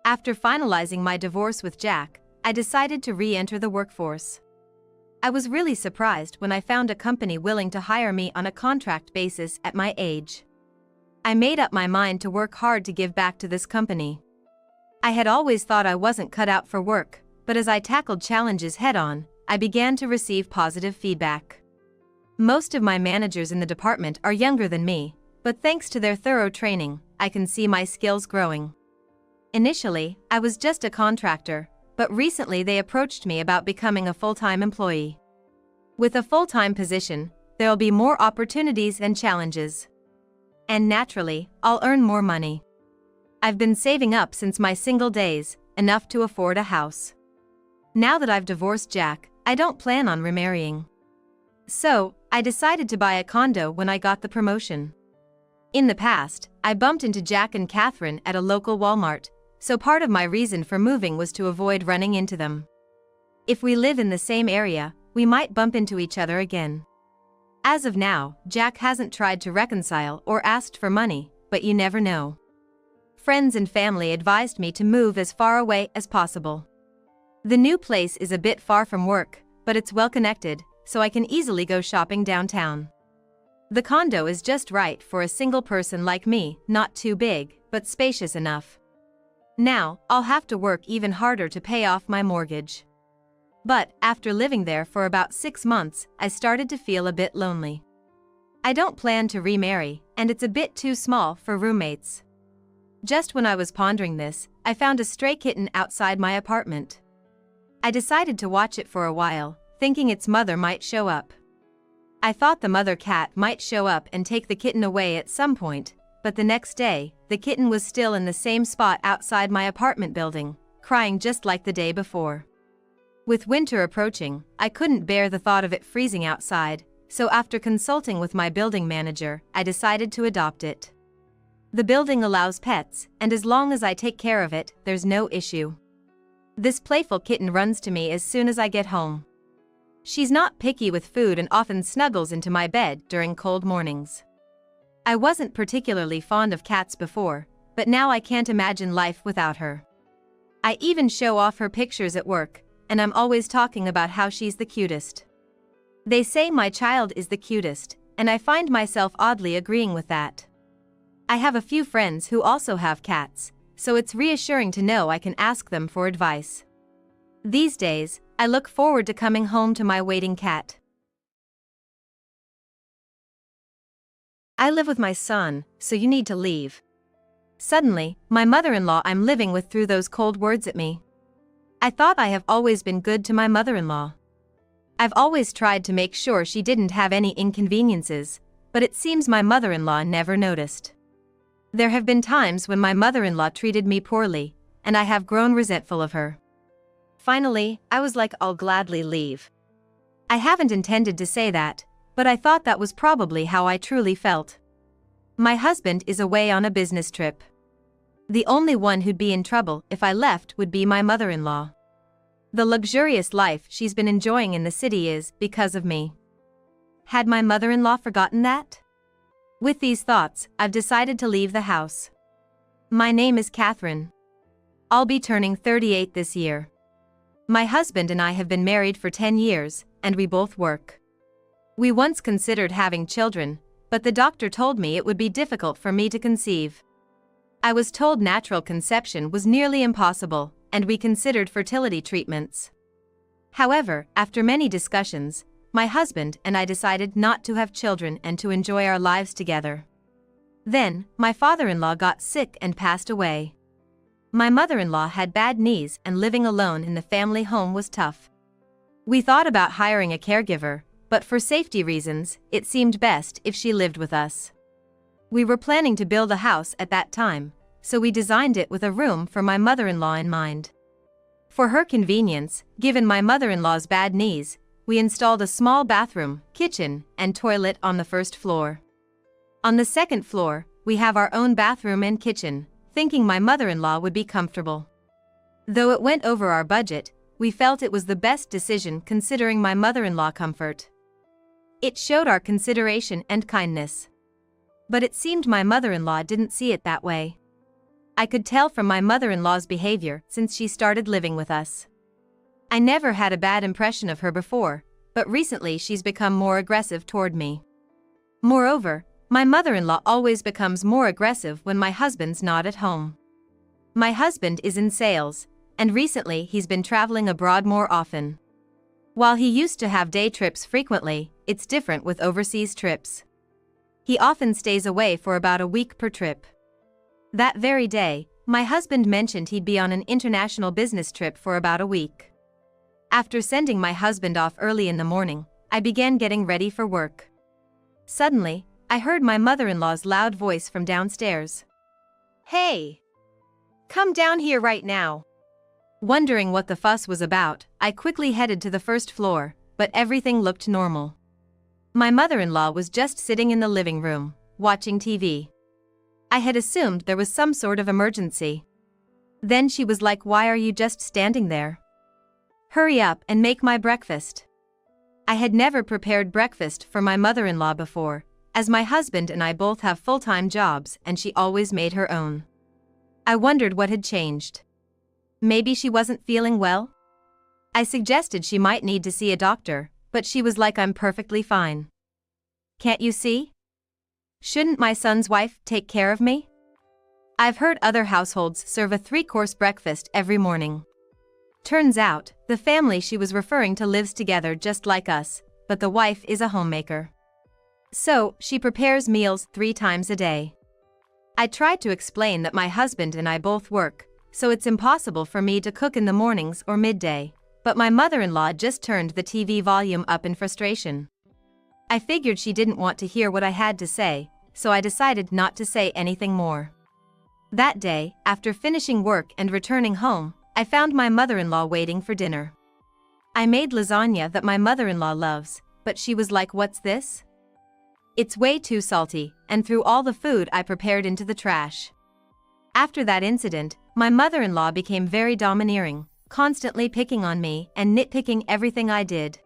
After finalizing my divorce with Jack, I decided to re-enter the workforce. I was really surprised when I found a company willing to hire me on a contract basis at my age. I made up my mind to work hard to give back to this company. I had always thought I wasn't cut out for work, but as I tackled challenges head-on, I began to receive positive feedback. Most of my managers in the department are younger than me, but thanks to their thorough training, I can see my skills growing. Initially, I was just a contractor, but recently they approached me about becoming a full-time employee. With a full-time position, there'll be more opportunities and challenges. And naturally, I'll earn more money. I've been saving up since my single days, enough to afford a house. Now that I've divorced Jack, I don't plan on remarrying. So, I decided to buy a condo when I got the promotion. In the past, I bumped into Jack and Catherine at a local Walmart, so part of my reason for moving was to avoid running into them. If we live in the same area, we might bump into each other again. As of now, Jack hasn't tried to reconcile or asked for money, but you never know. Friends and family advised me to move as far away as possible. The new place is a bit far from work, but it's well connected, so I can easily go shopping downtown. The condo is just right for a single person like me, not too big, but spacious enough. Now, I'll have to work even harder to pay off my mortgage. But, after living there for about 6 months, I started to feel a bit lonely. I don't plan to remarry, and it's a bit too small for roommates. Just when I was pondering this, I found a stray kitten outside my apartment. I decided to watch it for a while, thinking its mother might show up. I thought the mother cat might show up and take the kitten away at some point, but the next day, the kitten was still in the same spot outside my apartment building, crying just like the day before. With winter approaching, I couldn't bear the thought of it freezing outside, so after consulting with my building manager, I decided to adopt it. The building allows pets, and as long as I take care of it, there's no issue. This playful kitten runs to me as soon as I get home. She's not picky with food and often snuggles into my bed during cold mornings. I wasn't particularly fond of cats before, but now I can't imagine life without her. I even show off her pictures at work, and I'm always talking about how she's the cutest. They say my child is the cutest, and I find myself oddly agreeing with that. I have a few friends who also have cats, so it's reassuring to know I can ask them for advice. These days, I look forward to coming home to my waiting cat. I live with my son, so you need to leave. Suddenly, my mother-in-law I'm living with threw those cold words at me. I thought I have always been good to my mother-in-law. I've always tried to make sure she didn't have any inconveniences, but it seems my mother-in-law never noticed. There have been times when my mother-in-law treated me poorly, and I have grown resentful of her. Finally, I was like, I'll gladly leave. I haven't intended to say that, but I thought that was probably how I truly felt. My husband is away on a business trip. The only one who'd be in trouble if I left would be my mother-in-law. The luxurious life she's been enjoying in the city is because of me. Had my mother-in-law forgotten that? With these thoughts, I've decided to leave the house. My name is Catherine. I'll be turning 38 this year. My husband and I have been married for 10 years, and we both work. We once considered having children, but the doctor told me it would be difficult for me to conceive. I was told natural conception was nearly impossible, and we considered fertility treatments. However, after many discussions, my husband and I decided not to have children and to enjoy our lives together. Then, my father-in-law got sick and passed away. My mother-in-law had bad knees and living alone in the family home was tough. We thought about hiring a caregiver, but for safety reasons, it seemed best if she lived with us. We were planning to build a house at that time, so we designed it with a room for my mother-in-law in mind. For her convenience, given my mother-in-law's bad knees, we installed a small bathroom, kitchen, and toilet on the first floor. On the second floor, we have our own bathroom and kitchen, thinking my mother-in-law would be comfortable. Though it went over our budget, we felt it was the best decision considering my mother-in-law comfort. It showed our consideration and kindness. But it seemed my mother-in-law didn't see it that way. I could tell from my mother-in-law's behavior since she started living with us. I never had a bad impression of her before, but recently she's become more aggressive toward me. Moreover, my mother-in-law always becomes more aggressive when my husband's not at home. My husband is in sales, and recently he's been traveling abroad more often. While he used to have day trips frequently, it's different with overseas trips. He often stays away for about a week per trip. That very day, my husband mentioned he'd be on an international business trip for about a week. After sending my husband off early in the morning, I began getting ready for work. Suddenly, I heard my mother-in-law's loud voice from downstairs. "Hey! Come down here right now. Wondering what the fuss was about, I quickly headed to the first floor, but everything looked normal. My mother-in-law was just sitting in the living room, watching TV. I had assumed there was some sort of emergency. Then she was like, "Why are you just standing there? Hurry up and make my breakfast." I had never prepared breakfast for my mother-in-law before, as my husband and I both have full-time jobs and she always made her own. I wondered what had changed. Maybe she wasn't feeling well? I suggested she might need to see a doctor, but she was like, "I'm perfectly fine. Can't you see? Shouldn't my son's wife take care of me?" I've heard other households serve a 3-course breakfast every morning. Turns out, the family she was referring to lives together just like us, but the wife is a homemaker. So, she prepares meals 3 times a day. I tried to explain that my husband and I both work, so it's impossible for me to cook in the mornings or midday, but my mother-in-law just turned the TV volume up in frustration. I figured she didn't want to hear what I had to say, so I decided not to say anything more. That day, after finishing work and returning home, I found my mother-in-law waiting for dinner. I made lasagna that my mother-in-law loves, but she was like, "What's this? It's way too salty," and threw all the food I prepared into the trash. After that incident, my mother-in-law became very domineering, constantly picking on me and nitpicking everything I did.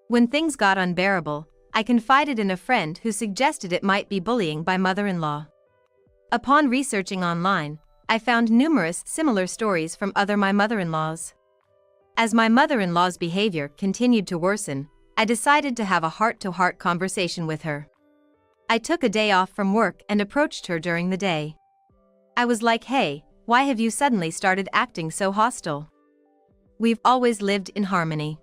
When things got unbearable, I confided in a friend who suggested it might be bullying by mother-in-law. Upon researching online, I found numerous similar stories from other my mother-in-laws. As my mother-in-law's behavior continued to worsen, I decided to have a heart-to-heart conversation with her. I took a day off from work and approached her during the day. I was like, "Hey, why have you suddenly started acting so hostile? We've always lived in harmony.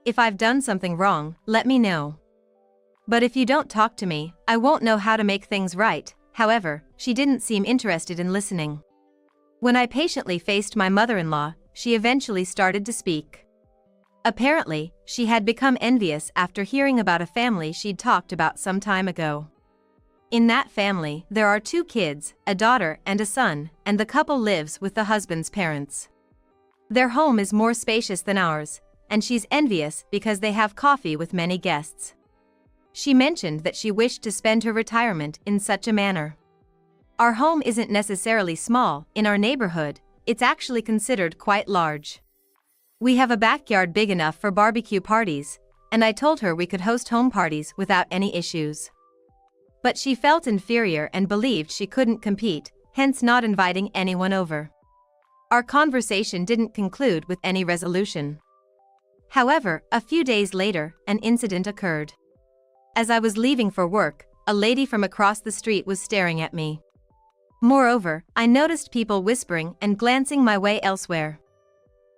If I've done something wrong, let me know. But if you don't talk to me, I won't know how to make things right." However, she didn't seem interested in listening. When I patiently faced my mother-in-law, she eventually started to speak. Apparently, she had become envious after hearing about a family she'd talked about some time ago. In that family, there are 2 kids, a daughter and a son, and the couple lives with the husband's parents. Their home is more spacious than ours, and she's envious because they have coffee with many guests. She mentioned that she wished to spend her retirement in such a manner. Our home isn't necessarily small. In our neighborhood, it's actually considered quite large. We have a backyard big enough for barbecue parties, and I told her we could host home parties without any issues. But she felt inferior and believed she couldn't compete, hence not inviting anyone over. Our conversation didn't conclude with any resolution. However, a few days later, an incident occurred. As I was leaving for work, a lady from across the street was staring at me. Moreover, I noticed people whispering and glancing my way elsewhere.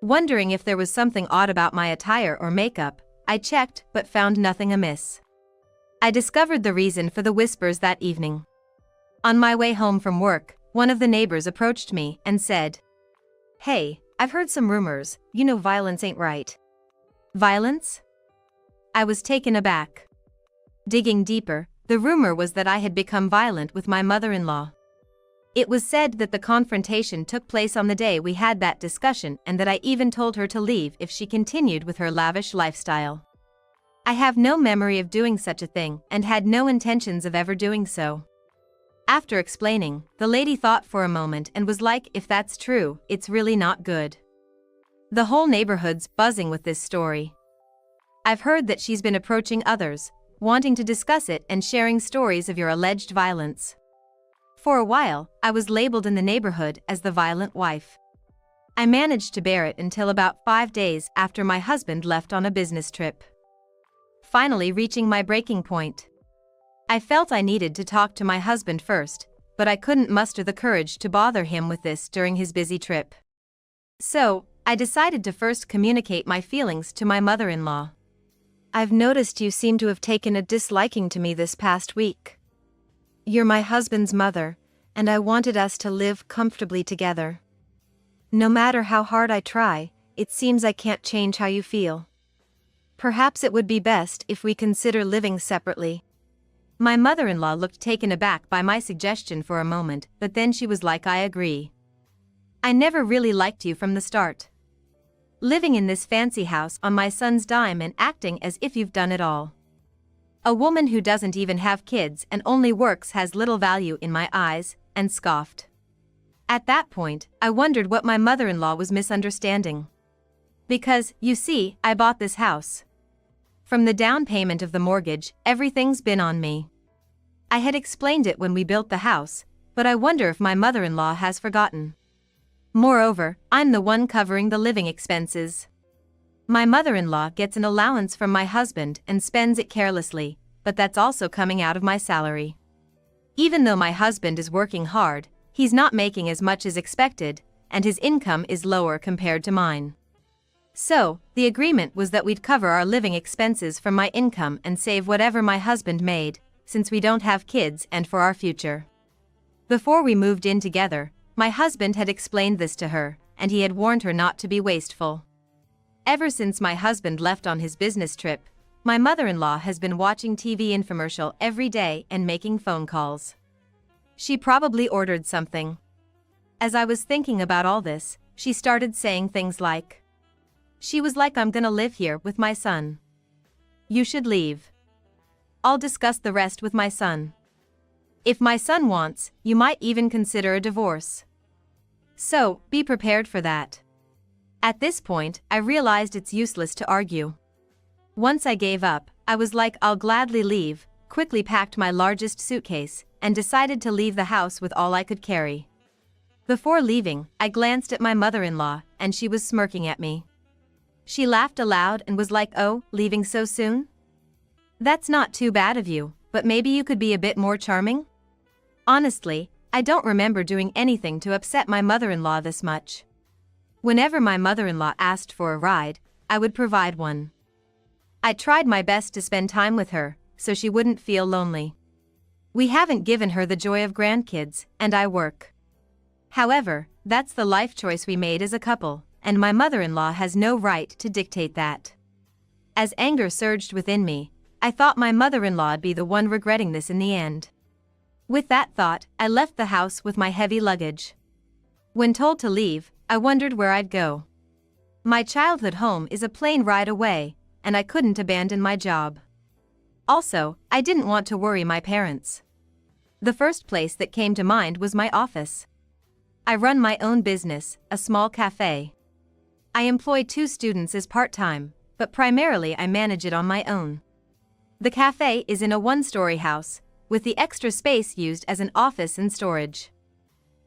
Wondering if there was something odd about my attire or makeup, I checked but found nothing amiss. I discovered the reason for the whispers that evening. On my way home from work, one of the neighbors approached me and said, "Hey, I've heard some rumors, violence ain't right." Violence? I was taken aback. Digging deeper, the rumor was that I had become violent with my mother-in-law. It was said that the confrontation took place on the day we had that discussion and that I even told her to leave if she continued with her lavish lifestyle. I have no memory of doing such a thing and had no intentions of ever doing so. After explaining, the lady thought for a moment and was like, "If that's true, it's really not good. The whole neighborhood's buzzing with this story. I've heard that she's been approaching others, wanting to discuss it and sharing stories of your alleged violence." For a while, I was labeled in the neighborhood as the violent wife. I managed to bear it until about 5 days after my husband left on a business trip. Finally reaching my breaking point. I felt I needed to talk to my husband first, but I couldn't muster the courage to bother him with this during his busy trip. So, I decided to first communicate my feelings to my mother-in-law. "I've noticed you seem to have taken a disliking to me this past week. You're my husband's mother, and I wanted us to live comfortably together. No matter how hard I try, it seems I can't change how you feel. Perhaps it would be best if we consider living separately." My mother-in-law looked taken aback by my suggestion for a moment, but then she was like, "I agree. I never really liked you from the start. Living in this fancy house on my son's dime and acting as if you've done it all. A woman who doesn't even have kids and only works has little value in my eyes," and scoffed. At that point, I wondered what my mother-in-law was misunderstanding. Because, you see, I bought this house. From the down payment of the mortgage, everything's been on me. I had explained it when we built the house, but I wonder if my mother-in-law has forgotten. Moreover, I'm the one covering the living expenses. My mother-in-law gets an allowance from my husband and spends it carelessly, but that's also coming out of my salary. Even though my husband is working hard, he's not making as much as expected, and his income is lower compared to mine. So, the agreement was that we'd cover our living expenses from my income and save whatever my husband made, since we don't have kids and for our future. Before we moved in together, my husband had explained this to her, and he had warned her not to be wasteful. Ever since my husband left on his business trip, my mother-in-law has been watching TV infomercial every day and making phone calls. She probably ordered something. As I was thinking about all this, she started saying things like, she was like, "I'm gonna live here with my son. You should leave. I'll discuss the rest with my son. If my son wants, you might even consider a divorce. So, be prepared for that." At this point, I realized it's useless to argue. Once I gave up, I was like, I'll gladly leave, quickly packed my largest suitcase, and decided to leave the house with all I could carry. Before leaving, I glanced at my mother-in-law, and she was smirking at me. She laughed aloud and was like, "Oh, leaving so soon? That's not too bad of you, but maybe you could be a bit more charming?" Honestly, I don't remember doing anything to upset my mother-in-law this much. Whenever my mother-in-law asked for a ride, I would provide one. I tried my best to spend time with her, so she wouldn't feel lonely. We haven't given her the joy of grandkids, and I work. However, that's the life choice we made as a couple, and my mother-in-law has no right to dictate that. As anger surged within me, I thought my mother-in-law'd be the one regretting this in the end. With that thought, I left the house with my heavy luggage. When told to leave, I wondered where I'd go. My childhood home is a plane ride away, and I couldn't abandon my job. Also, I didn't want to worry my parents. The first place that came to mind was my office. I run my own business, a small cafe. I employ 2 students as part-time, but primarily I manage it on my own. The cafe is in a 1-story house, with the extra space used as an office and storage.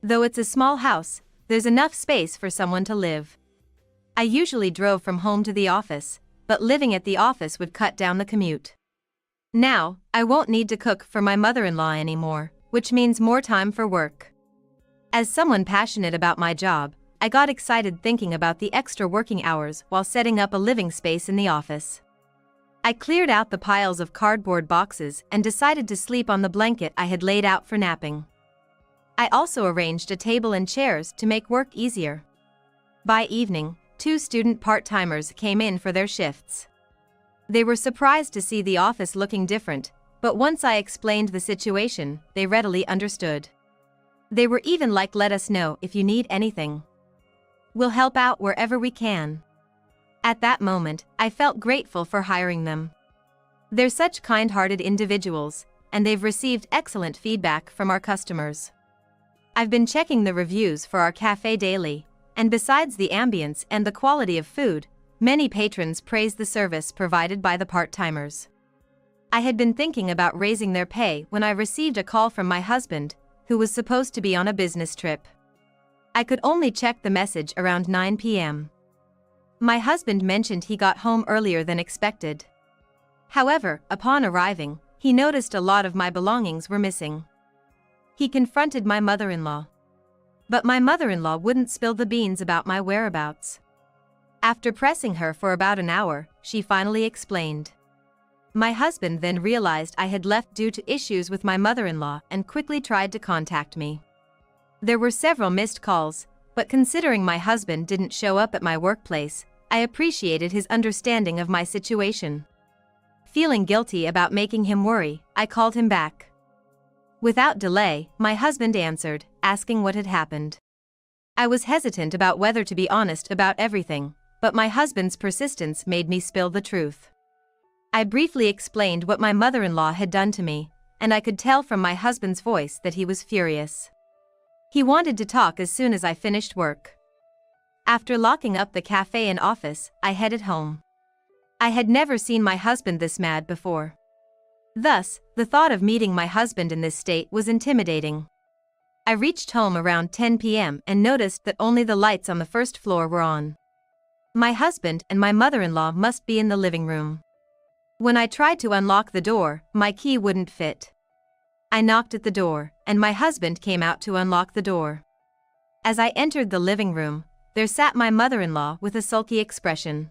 Though it's a small house, there's enough space for someone to live. I usually drove from home to the office, but living at the office would cut down the commute. Now, I won't need to cook for my mother-in-law anymore, which means more time for work. As someone passionate about my job, I got excited thinking about the extra working hours while setting up a living space in the office. I cleared out the piles of cardboard boxes and decided to sleep on the blanket I had laid out for napping. I also arranged a table and chairs to make work easier. By evening, 2 student part-timers came in for their shifts. They were surprised to see the office looking different, but once I explained the situation, they readily understood. They were even like, "Let us know if you need anything. We'll help out wherever we can." At that moment, I felt grateful for hiring them. They're such kind-hearted individuals, and they've received excellent feedback from our customers. I've been checking the reviews for our cafe daily, and besides the ambience and the quality of food, many patrons praise the service provided by the part-timers. I had been thinking about raising their pay when I received a call from my husband, who was supposed to be on a business trip. I could only check the message around 9 p.m. My husband mentioned he got home earlier than expected. However, upon arriving, he noticed a lot of my belongings were missing. He confronted my mother-in-law. But my mother-in-law wouldn't spill the beans about my whereabouts. After pressing her for about an hour, she finally explained. My husband then realized I had left due to issues with my mother-in-law and quickly tried to contact me. There were several missed calls, but considering my husband didn't show up at my workplace, I appreciated his understanding of my situation. Feeling guilty about making him worry, I called him back. Without delay, my husband answered, asking what had happened. I was hesitant about whether to be honest about everything, but my husband's persistence made me spill the truth. I briefly explained what my mother-in-law had done to me, and I could tell from my husband's voice that he was furious. He wanted to talk as soon as I finished work. After locking up the cafe and office, I headed home. I had never seen my husband this mad before. Thus, the thought of meeting my husband in this state was intimidating. I reached home around 10 p.m. and noticed that only the lights on the first floor were on. My husband and my mother-in-law must be in the living room. When I tried to unlock the door, my key wouldn't fit. I knocked at the door, and my husband came out to unlock the door. As I entered the living room, there sat my mother-in-law with a sulky expression.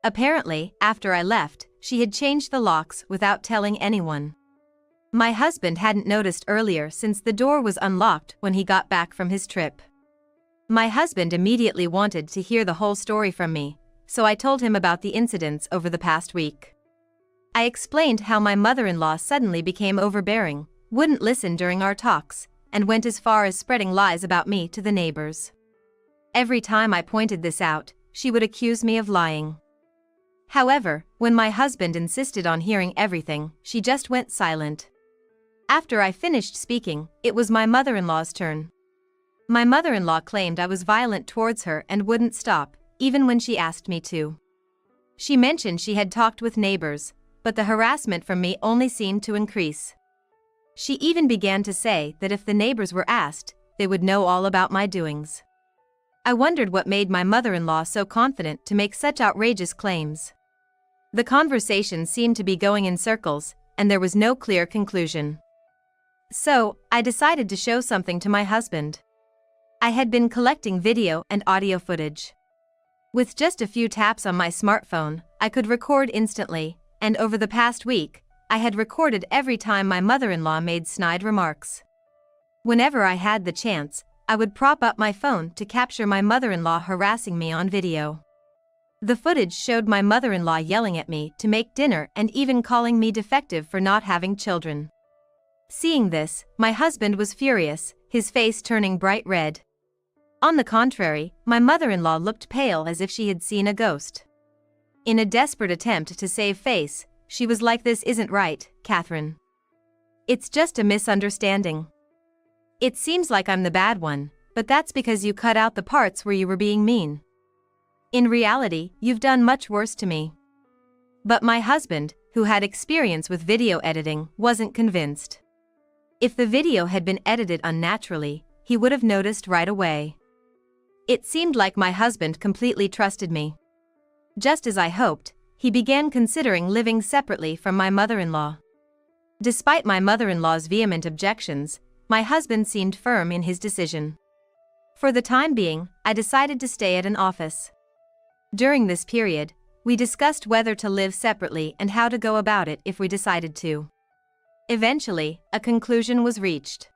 Apparently, after I left, she had changed the locks without telling anyone. My husband hadn't noticed earlier since the door was unlocked when he got back from his trip. My husband immediately wanted to hear the whole story from me, so I told him about the incidents over the past week. I explained how my mother-in-law suddenly became overbearing, wouldn't listen during our talks, and went as far as spreading lies about me to the neighbors. Every time I pointed this out, she would accuse me of lying. However, when my husband insisted on hearing everything, she just went silent. After I finished speaking, it was my mother-in-law's turn. My mother-in-law claimed I was violent towards her and wouldn't stop, even when she asked me to. She mentioned she had talked with neighbors, but the harassment from me only seemed to increase. She even began to say that if the neighbors were asked, they would know all about my doings. I wondered what made my mother-in-law so confident to make such outrageous claims. The conversation seemed to be going in circles, and there was no clear conclusion. So, I decided to show something to my husband. I had been collecting video and audio footage. With just a few taps on my smartphone, I could record instantly, and over the past week, I had recorded every time my mother-in-law made snide remarks. Whenever I had the chance, I would prop up my phone to capture my mother-in-law harassing me on video. The footage showed my mother-in-law yelling at me to make dinner and even calling me defective for not having children. Seeing this, my husband was furious, his face turning bright red. On the contrary, my mother-in-law looked pale as if she had seen a ghost. In a desperate attempt to save face, she was like, "This isn't right, Catherine. It's just a misunderstanding. It seems like I'm the bad one, but that's because you cut out the parts where you were being mean. In reality, you've done much worse to me." But my husband, who had experience with video editing, wasn't convinced. If the video had been edited unnaturally, he would have noticed right away. It seemed like my husband completely trusted me. Just as I hoped, he began considering living separately from my mother-in-law. Despite my mother-in-law's vehement objections, my husband seemed firm in his decision. For the time being, I decided to stay at an office. During this period, we discussed whether to live separately and how to go about it if we decided to. Eventually, a conclusion was reached.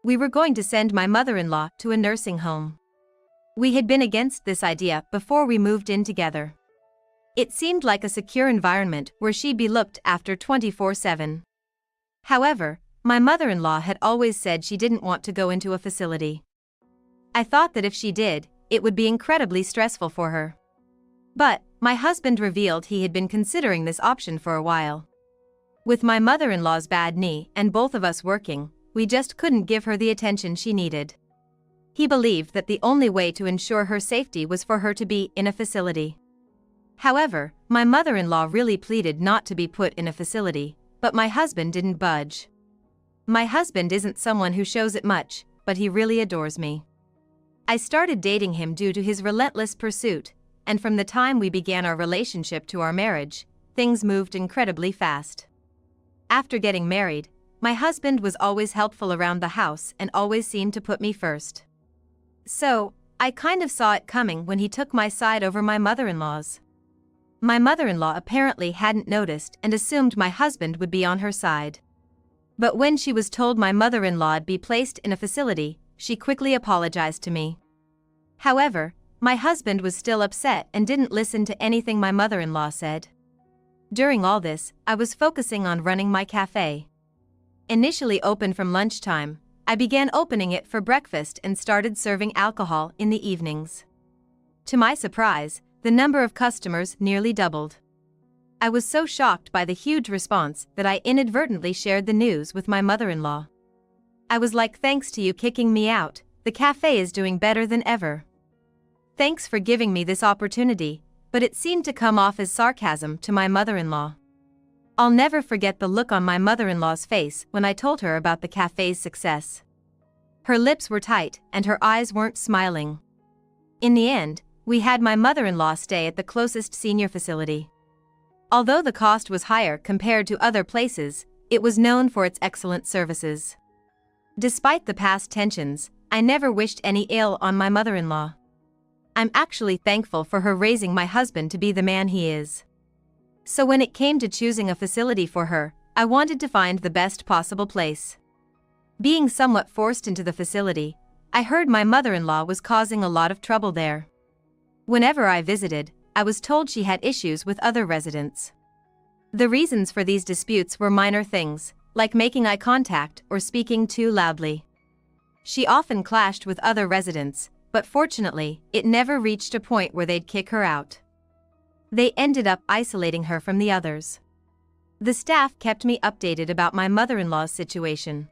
We were going to send my mother-in-law to a nursing home. We had been against this idea before we moved in together. It seemed like a secure environment where she'd be looked after 24/7. However, my mother-in-law had always said she didn't want to go into a facility. I thought that if she did, it would be incredibly stressful for her. But, my husband revealed he had been considering this option for a while. With my mother-in-law's bad knee and both of us working, we just couldn't give her the attention she needed. He believed that the only way to ensure her safety was for her to be in a facility. However, my mother-in-law really pleaded not to be put in a facility, but my husband didn't budge. My husband isn't someone who shows it much, but he really adores me. I started dating him due to his relentless pursuit, and from the time we began our relationship to our marriage, things moved incredibly fast. After getting married, my husband was always helpful around the house and always seemed to put me first. So, I kind of saw it coming when he took my side over my mother-in-law's. My mother-in-law apparently hadn't noticed and assumed my husband would be on her side. But when she was told my mother-in-law'd be placed in a facility, she quickly apologized to me. However, my husband was still upset and didn't listen to anything my mother-in-law said. During all this, I was focusing on running my cafe. Initially open from lunchtime, I began opening it for breakfast and started serving alcohol in the evenings. To my surprise, the number of customers nearly doubled. I was so shocked by the huge response that I inadvertently shared the news with my mother-in-law. I was like, "Thanks to you kicking me out, the cafe is doing better than ever. Thanks for giving me this opportunity," but it seemed to come off as sarcasm to my mother-in-law. I'll never forget the look on my mother-in-law's face when I told her about the cafe's success. Her lips were tight and her eyes weren't smiling. In the end, we had my mother-in-law stay at the closest senior facility. Although the cost was higher compared to other places, it was known for its excellent services. Despite the past tensions, I never wished any ill on my mother-in-law. I'm actually thankful for her raising my husband to be the man he is. So when it came to choosing a facility for her, I wanted to find the best possible place. Being somewhat forced into the facility, I heard my mother-in-law was causing a lot of trouble there. Whenever I visited, I was told she had issues with other residents. The reasons for these disputes were minor things, like making eye contact or speaking too loudly. She often clashed with other residents, but fortunately, it never reached a point where they'd kick her out. They ended up isolating her from the others. The staff kept me updated about my mother-in-law's situation.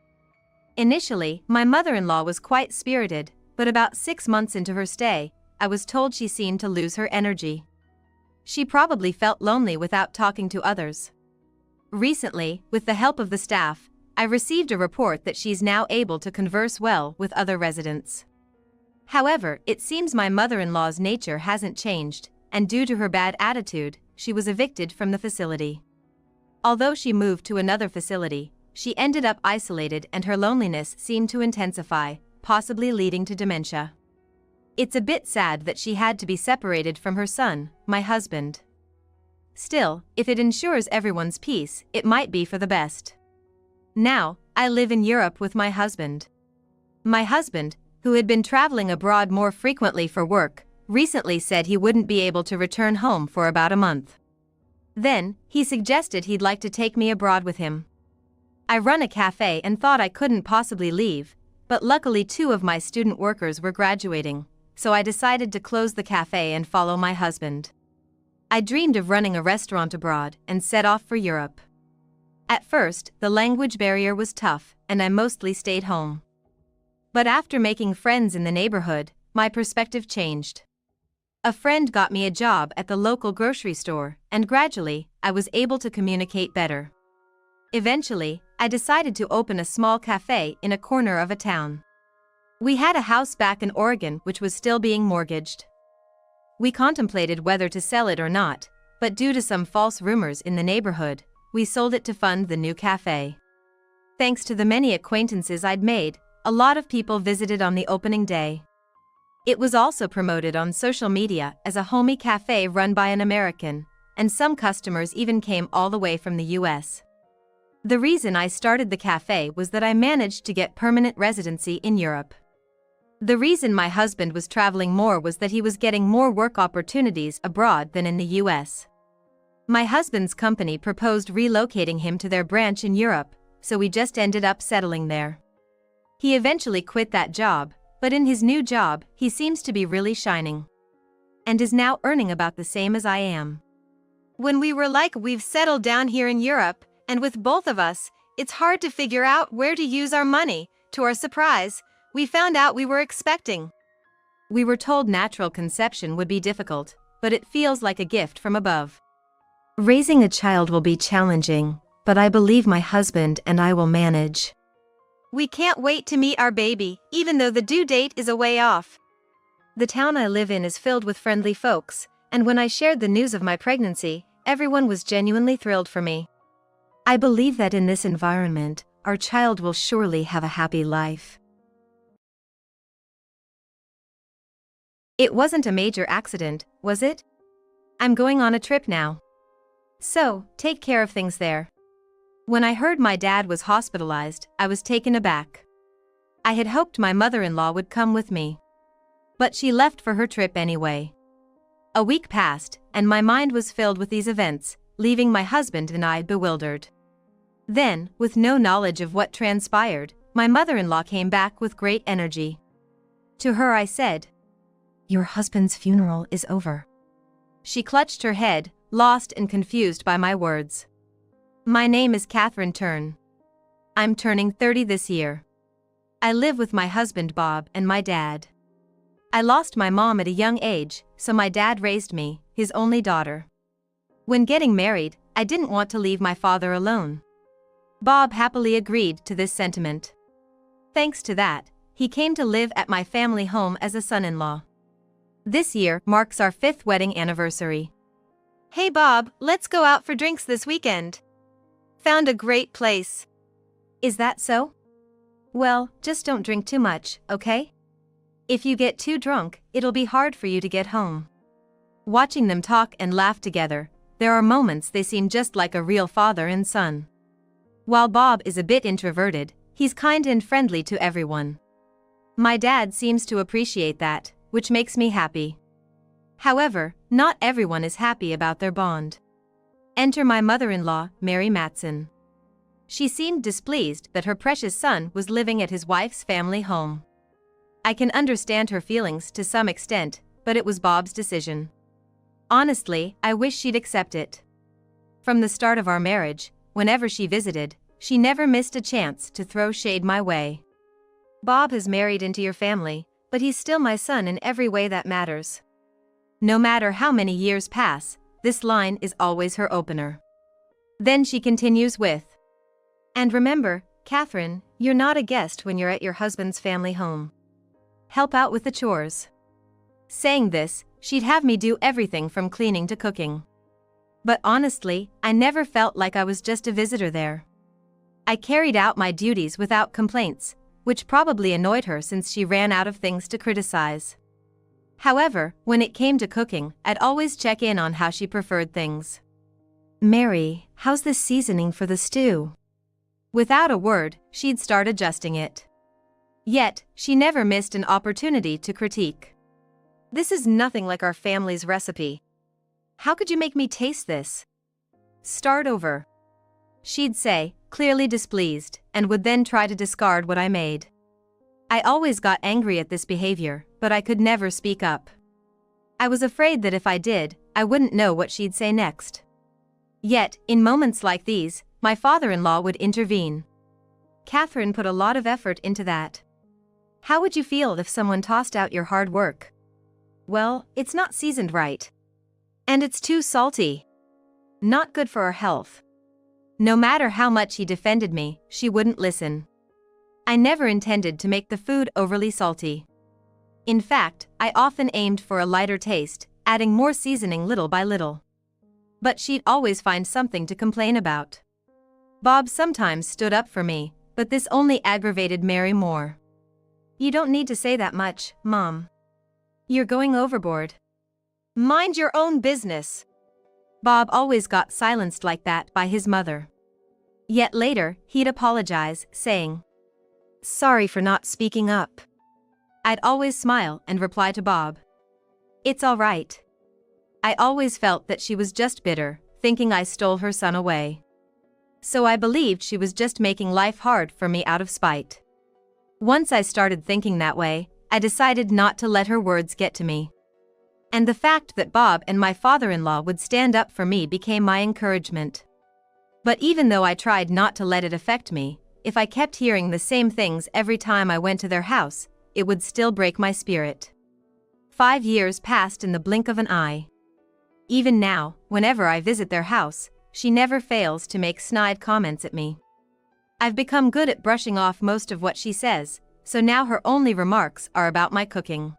Initially, my mother-in-law was quite spirited, but about 6 months into her stay, I was told she seemed to lose her energy. She probably felt lonely without talking to others. Recently, with the help of the staff, I received a report that she's now able to converse well with other residents. However, it seems my mother-in-law's nature hasn't changed, and due to her bad attitude, she was evicted from the facility. Although she moved to another facility, she ended up isolated and her loneliness seemed to intensify, possibly leading to dementia. It's a bit sad that she had to be separated from her son, my husband. Still, if it ensures everyone's peace, it might be for the best. Now, I live in Europe with my husband. My husband, who had been traveling abroad more frequently for work, recently said he wouldn't be able to return home for about a month. Then, he suggested he'd like to take me abroad with him. I run a cafe and thought I couldn't possibly leave, but luckily 2 of my student workers were graduating, so I decided to close the cafe and follow my husband. I dreamed of running a restaurant abroad and set off for Europe. At first, the language barrier was tough, and I mostly stayed home. But after making friends in the neighborhood, my perspective changed. A friend got me a job at the local grocery store, and gradually, I was able to communicate better. Eventually, I decided to open a small cafe in a corner of a town. We had a house back in Oregon which was still being mortgaged. We contemplated whether to sell it or not, but due to some false rumors in the neighborhood, we sold it to fund the new cafe. Thanks to the many acquaintances I'd made, a lot of people visited on the opening day. It was also promoted on social media as a homey cafe run by an American, and some customers even came all the way from the US. The reason I started the cafe was that I managed to get permanent residency in Europe. The reason my husband was traveling more was that he was getting more work opportunities abroad than in the US. My husband's company proposed relocating him to their branch in Europe, so we just ended up settling there. He eventually quit that job, but in his new job, he seems to be really shining. And is now earning about the same as I am. When we were like, we've settled down here in Europe, and with both of us, it's hard to figure out where to use our money. To our surprise, we found out we were expecting. We were told natural conception would be difficult, but it feels like a gift from above. Raising a child will be challenging, but I believe my husband and I will manage. We can't wait to meet our baby, even though the due date is a way off. The town I live in is filled with friendly folks, and when I shared the news of my pregnancy, everyone was genuinely thrilled for me. I believe that in this environment, our child will surely have a happy life. It wasn't a major accident, was it? I'm going on a trip now. So, take care of things there. When I heard my dad was hospitalized, I was taken aback. I had hoped my mother-in-law would come with me. But she left for her trip anyway. A week passed, and my mind was filled with these events, leaving my husband and I bewildered. Then, with no knowledge of what transpired, my mother-in-law came back with great energy. To her I said, Your husband's funeral is over. She clutched her head, lost and confused by my words. My name is Catherine Turn. I'm turning 30 this year. I live with my husband Bob and my dad. I lost my mom at a young age, so my dad raised me, his only daughter. When getting married, I didn't want to leave my father alone. Bob happily agreed to this sentiment. Thanks to that, he came to live at my family home as a son-in-law. This year marks our 5th wedding anniversary. Hey Bob, let's go out for drinks this weekend. Found a great place. Is that so? Well, just don't drink too much, okay? If you get too drunk, it'll be hard for you to get home. Watching them talk and laugh together, there are moments they seem just like a real father and son. While Bob is a bit introverted, he's kind and friendly to everyone. My dad seems to appreciate that, which makes me happy. However, not everyone is happy about their bond. Enter my mother-in-law, Mary Matson. She seemed displeased that her precious son was living at his wife's family home. I can understand her feelings to some extent, but it was Bob's decision. Honestly, I wish she'd accept it. From the start of our marriage, whenever she visited, she never missed a chance to throw shade my way. Bob has married into your family, but he's still my son in every way that matters. No matter how many years pass, this line is always her opener. Then she continues with, And remember, Catherine, you're not a guest when you're at your husband's family home. Help out with the chores. Saying this, she'd have me do everything from cleaning to cooking. But honestly, I never felt like I was just a visitor there. I carried out my duties without complaints, which probably annoyed her since she ran out of things to criticize. However, when it came to cooking, I'd always check in on how she preferred things. Mary, how's the seasoning for the stew? Without a word, she'd start adjusting it. Yet, she never missed an opportunity to critique. This is nothing like our family's recipe. How could you make me taste this? Start over. She'd say, clearly displeased, and would then try to discard what I made. I always got angry at this behavior, but I could never speak up. I was afraid that if I did, I wouldn't know what she'd say next. Yet, in moments like these, my father-in-law would intervene. Catherine put a lot of effort into that. How would you feel if someone tossed out your hard work? Well, it's not seasoned right. And it's too salty. Not good for our health. No matter how much he defended me, she wouldn't listen. I never intended to make the food overly salty. In fact, I often aimed for a lighter taste, adding more seasoning little by little. But she'd always find something to complain about. Bob sometimes stood up for me, but this only aggravated Mary more. You don't need to say that much, Mom. You're going overboard. Mind your own business. Bob always got silenced like that by his mother. Yet later, he'd apologize, saying, Sorry for not speaking up. I'd always smile and reply to Bob, It's all right. I always felt that she was just bitter, thinking I stole her son away. So I believed she was just making life hard for me out of spite. Once I started thinking that way, I decided not to let her words get to me. And the fact that Bob and my father-in-law would stand up for me became my encouragement. But even though I tried not to let it affect me, if I kept hearing the same things every time I went to their house, it would still break my spirit. 5 years passed in the blink of an eye. Even now, whenever I visit their house, she never fails to make snide comments at me. I've become good at brushing off most of what she says, so now her only remarks are about my cooking.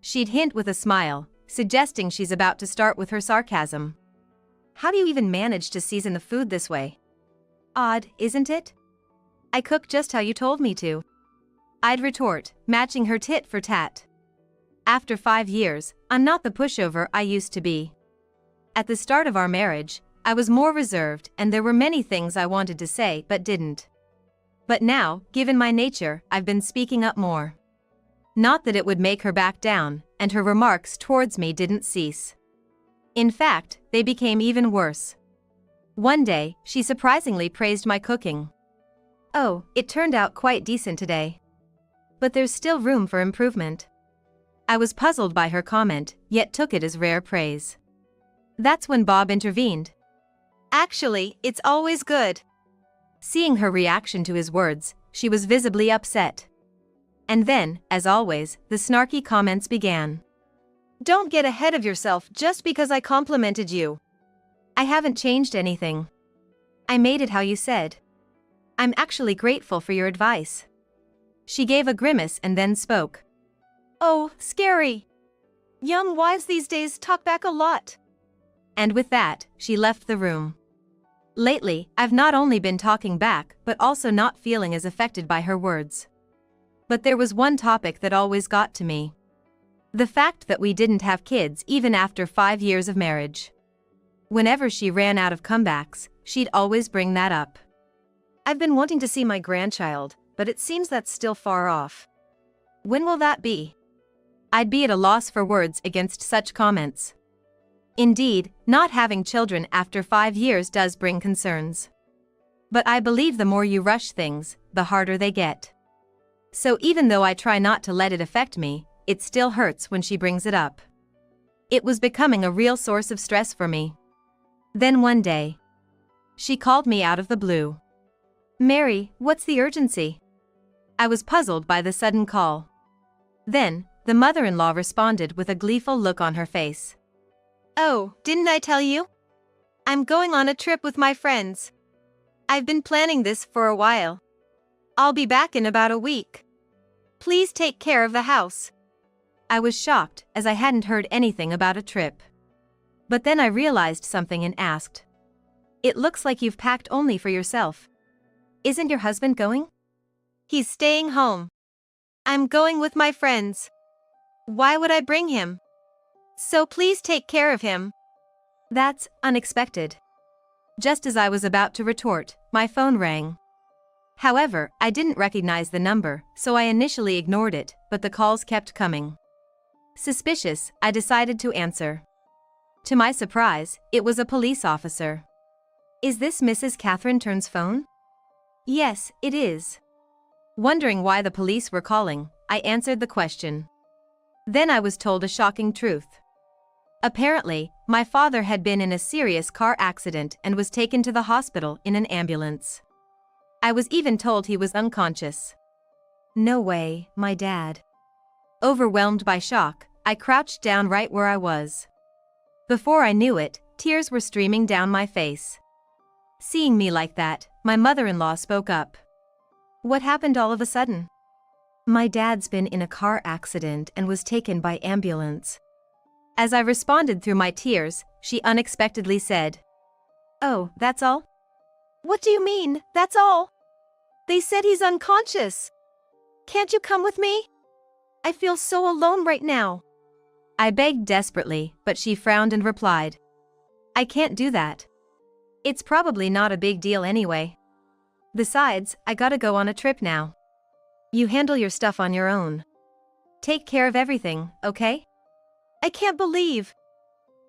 She'd hint with a smile, suggesting she's about to start with her sarcasm. How do you even manage to season the food this way? Odd, isn't it? I cook just how you told me to. I'd retort, matching her tit for tat. After 5 years, I'm not the pushover I used to be. At the start of our marriage, I was more reserved and there were many things I wanted to say but didn't. But now, given my nature, I've been speaking up more. Not that it would make her back down, and her remarks towards me didn't cease. In fact, they became even worse. One day, she surprisingly praised my cooking. Oh, it turned out quite decent today. But there's still room for improvement. I was puzzled by her comment, yet took it as rare praise. That's when Bob intervened. Actually, it's always good. Seeing her reaction to his words, she was visibly upset. And then, as always, the snarky comments began. Don't get ahead of yourself just because I complimented you. I haven't changed anything. I made it how you said. I'm actually grateful for your advice. She gave a grimace and then spoke. Oh, scary. Young wives these days talk back a lot. And with that, she left the room. Lately, I've not only been talking back but also not feeling as affected by her words. But there was one topic that always got to me. The fact that we didn't have kids even after 5 years of marriage. Whenever she ran out of comebacks, she'd always bring that up. I've been wanting to see my grandchild, but it seems that's still far off. When will that be? I'd be at a loss for words against such comments. Indeed, not having children after 5 years does bring concerns. But I believe the more you rush things, the harder they get. So even though I try not to let it affect me, it still hurts when she brings it up. It was becoming a real source of stress for me. Then one day, she called me out of the blue. Mary, what's the urgency? I was puzzled by the sudden call. Then, the mother-in-law responded with a gleeful look on her face. Oh, didn't I tell you? I'm going on a trip with my friends. I've been planning this for a while. I'll be back in about a week. Please take care of the house. I was shocked as I hadn't heard anything about a trip. But then I realized something and asked. It looks like you've packed only for yourself. Isn't your husband going? He's staying home. I'm going with my friends. Why would I bring him? So please take care of him. That's unexpected. Just as I was about to retort, my phone rang. However, I didn't recognize the number, so I initially ignored it, but the calls kept coming. Suspicious, I decided to answer. To my surprise, it was a police officer. Is this Mrs. Catherine Turn's phone? Yes, it is. Wondering why the police were calling, I answered the question. Then I was told a shocking truth. Apparently, my father had been in a serious car accident and was taken to the hospital in an ambulance. I was even told he was unconscious. No way, my dad. Overwhelmed by shock, I crouched down right where I was. Before I knew it, tears were streaming down my face. Seeing me like that, my mother-in-law spoke up. What happened all of a sudden? My dad's been in a car accident and was taken by ambulance. As I responded through my tears, she unexpectedly said, Oh, that's all? What do you mean, that's all? They said he's unconscious. Can't you come with me? I feel so alone right now. I begged desperately, but she frowned and replied, I can't do that. It's probably not a big deal anyway. Besides, I gotta go on a trip now. You handle your stuff on your own. Take care of everything, okay? I can't believe.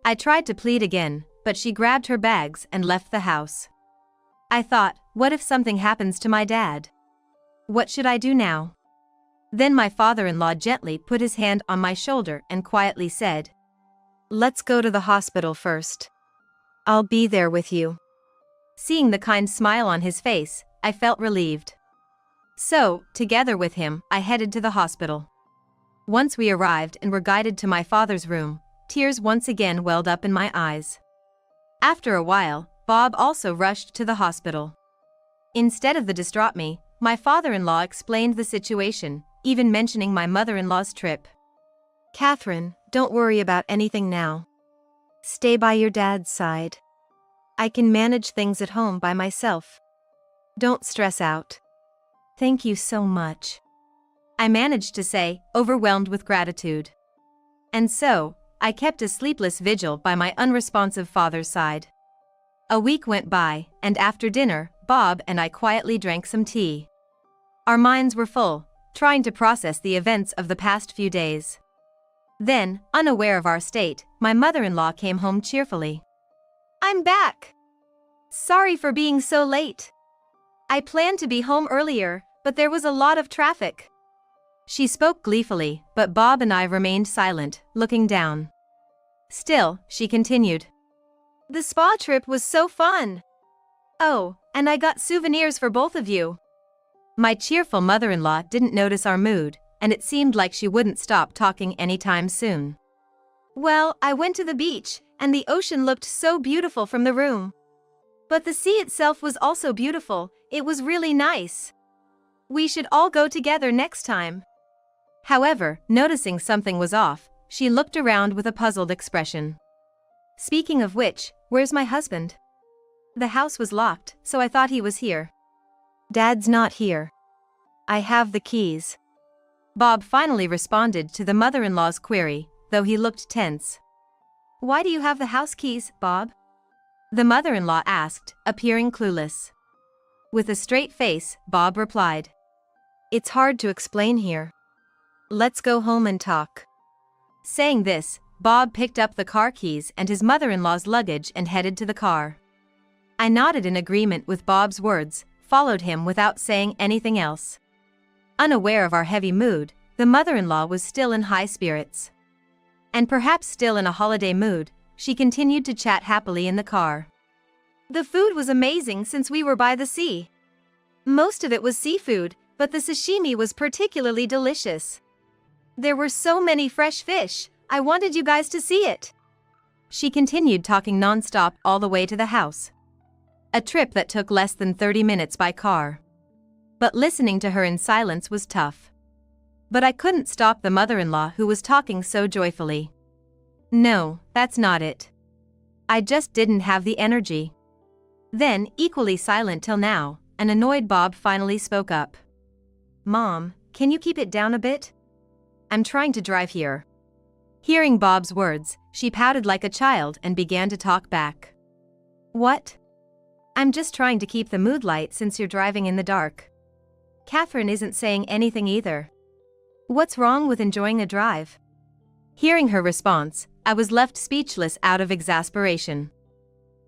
I tried to plead again, but she grabbed her bags and left the house. I thought, what if something happens to my dad? What should I do now? Then my father-in-law gently put his hand on my shoulder and quietly said, Let's go to the hospital first. I'll be there with you. Seeing the kind smile on his face, I felt relieved. So, together with him, I headed to the hospital. Once we arrived and were guided to my father's room, tears once again welled up in my eyes. After a while, Bob also rushed to the hospital. Instead of the distraught me, my father-in-law explained the situation, even mentioning my mother-in-law's trip. Catherine, don't worry about anything now. Stay by your dad's side. I can manage things at home by myself. Don't stress out. Thank you so much. I managed to say, overwhelmed with gratitude. And so, I kept a sleepless vigil by my unresponsive father's side. A week went by, and after dinner, Bob and I quietly drank some tea. Our minds were full, trying to process the events of the past few days. Then, unaware of our state, my mother-in-law came home cheerfully. I'm back. Sorry for being so late. I planned to be home earlier, but there was a lot of traffic. She spoke gleefully, but Bob and I remained silent, looking down. Still, she continued. The spa trip was so fun. Oh, and I got souvenirs for both of you. My cheerful mother-in-law didn't notice our mood, and it seemed like she wouldn't stop talking anytime soon. Well, I went to the beach, and the ocean looked so beautiful from the room. But the sea itself was also beautiful. It was really nice. We should all go together next time. However, noticing something was off, she looked around with a puzzled expression. Speaking of which, where's my husband? The house was locked, so I thought he was here. Dad's not here. I have the keys. Bob finally responded to the mother-in-law's query, though he looked tense. Why do you have the house keys, Bob? The mother-in-law asked, appearing clueless. With a straight face, Bob replied. It's hard to explain here. Let's go home and talk. Saying this, Bob picked up the car keys and his mother-in-law's luggage and headed to the car. I nodded in agreement with Bob's words, followed him without saying anything else. Unaware of our heavy mood, the mother-in-law was still in high spirits. And perhaps still in a holiday mood, she continued to chat happily in the car. The food was amazing since we were by the sea. Most of it was seafood, but the sashimi was particularly delicious. There were so many fresh fish, I wanted you guys to see it. She continued talking non-stop all the way to the house. A trip that took less than 30 minutes by car. But listening to her in silence was tough. But I couldn't stop the mother-in-law who was talking so joyfully. No, that's not it. I just didn't have the energy. Then, equally silent till now, an annoyed Bob finally spoke up. Mom, can you keep it down a bit? I'm trying to drive here. Hearing Bob's words, she pouted like a child and began to talk back. What? I'm just trying to keep the mood light since you're driving in the dark. Catherine isn't saying anything either. What's wrong with enjoying a drive? Hearing her response, I was left speechless out of exasperation.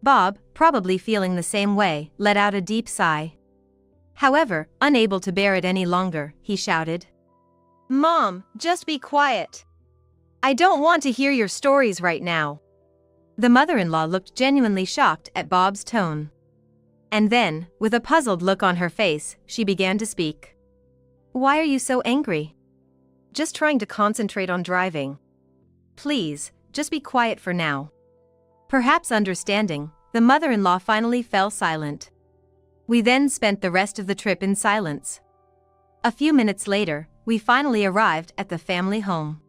Bob, probably feeling the same way, let out a deep sigh. However, unable to bear it any longer, he shouted. Mom, just be quiet. I don't want to hear your stories right now. The mother-in-law looked genuinely shocked at Bob's tone. And then, with a puzzled look on her face, she began to speak. Why are you so angry? Just trying to concentrate on driving. Please, just be quiet for now. Perhaps understanding, the mother-in-law finally fell silent. We then spent the rest of the trip in silence. A few minutes later, we finally arrived at the family home.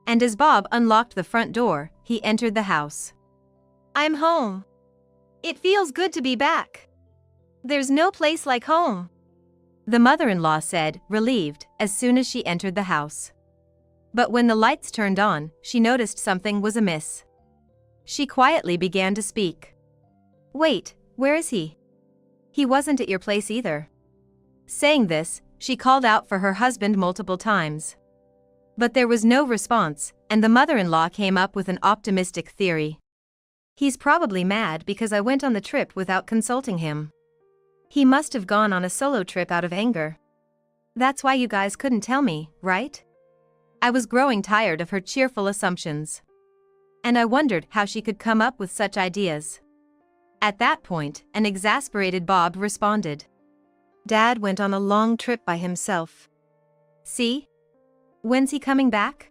And as Bob unlocked the front door, he entered the house. I'm home. It feels good to be back. There's no place like home. The mother-in-law said, relieved, as soon as she entered the house. But when the lights turned on, she noticed something was amiss. She quietly began to speak. Wait, where is he? He wasn't at your place either. Saying this, she called out for her husband multiple times. But there was no response, and the mother-in-law came up with an optimistic theory. He's probably mad because I went on the trip without consulting him. He must have gone on a solo trip out of anger. That's why you guys couldn't tell me, right? I was growing tired of her cheerful assumptions. And I wondered how she could come up with such ideas. At that point, an exasperated Bob responded. Dad went on a long trip by himself. See? When's he coming back?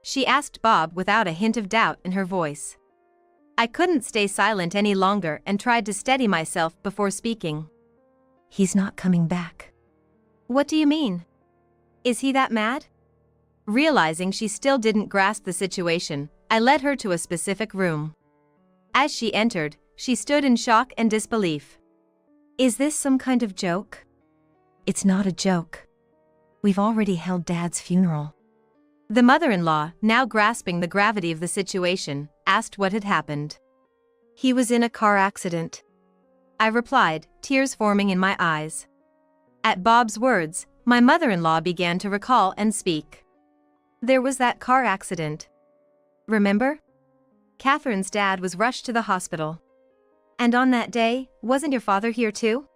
She asked Bob without a hint of doubt in her voice. I couldn't stay silent any longer and tried to steady myself before speaking. He's not coming back. What do you mean? Is he that mad? Realizing she still didn't grasp the situation, I led her to a specific room. As she entered, she stood in shock and disbelief. Is this some kind of joke? It's not a joke. We've already held Dad's funeral. The mother-in-law, now grasping the gravity of the situation, asked what had happened. He was in a car accident. I replied, tears forming in my eyes. At Bob's words, my mother-in-law began to recall and speak. There was that car accident. Remember? Catherine's dad was rushed to the hospital. And on that day, wasn't your father here too?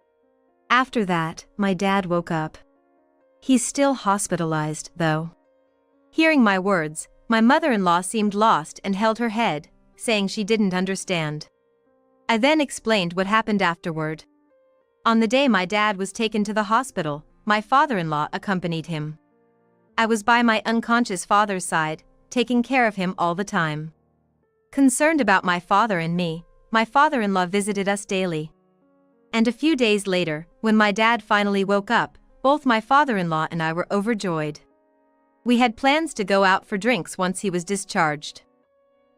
After that, my dad woke up. He's still hospitalized, though. Hearing my words, my mother-in-law seemed lost and held her head, saying she didn't understand. I then explained what happened afterward. On the day my dad was taken to the hospital, my father-in-law accompanied him. I was by my unconscious father's side, taking care of him all the time. Concerned about my father and me, my father-in-law visited us daily. And a few days later, when my dad finally woke up, both my father-in-law and I were overjoyed. We had plans to go out for drinks once he was discharged.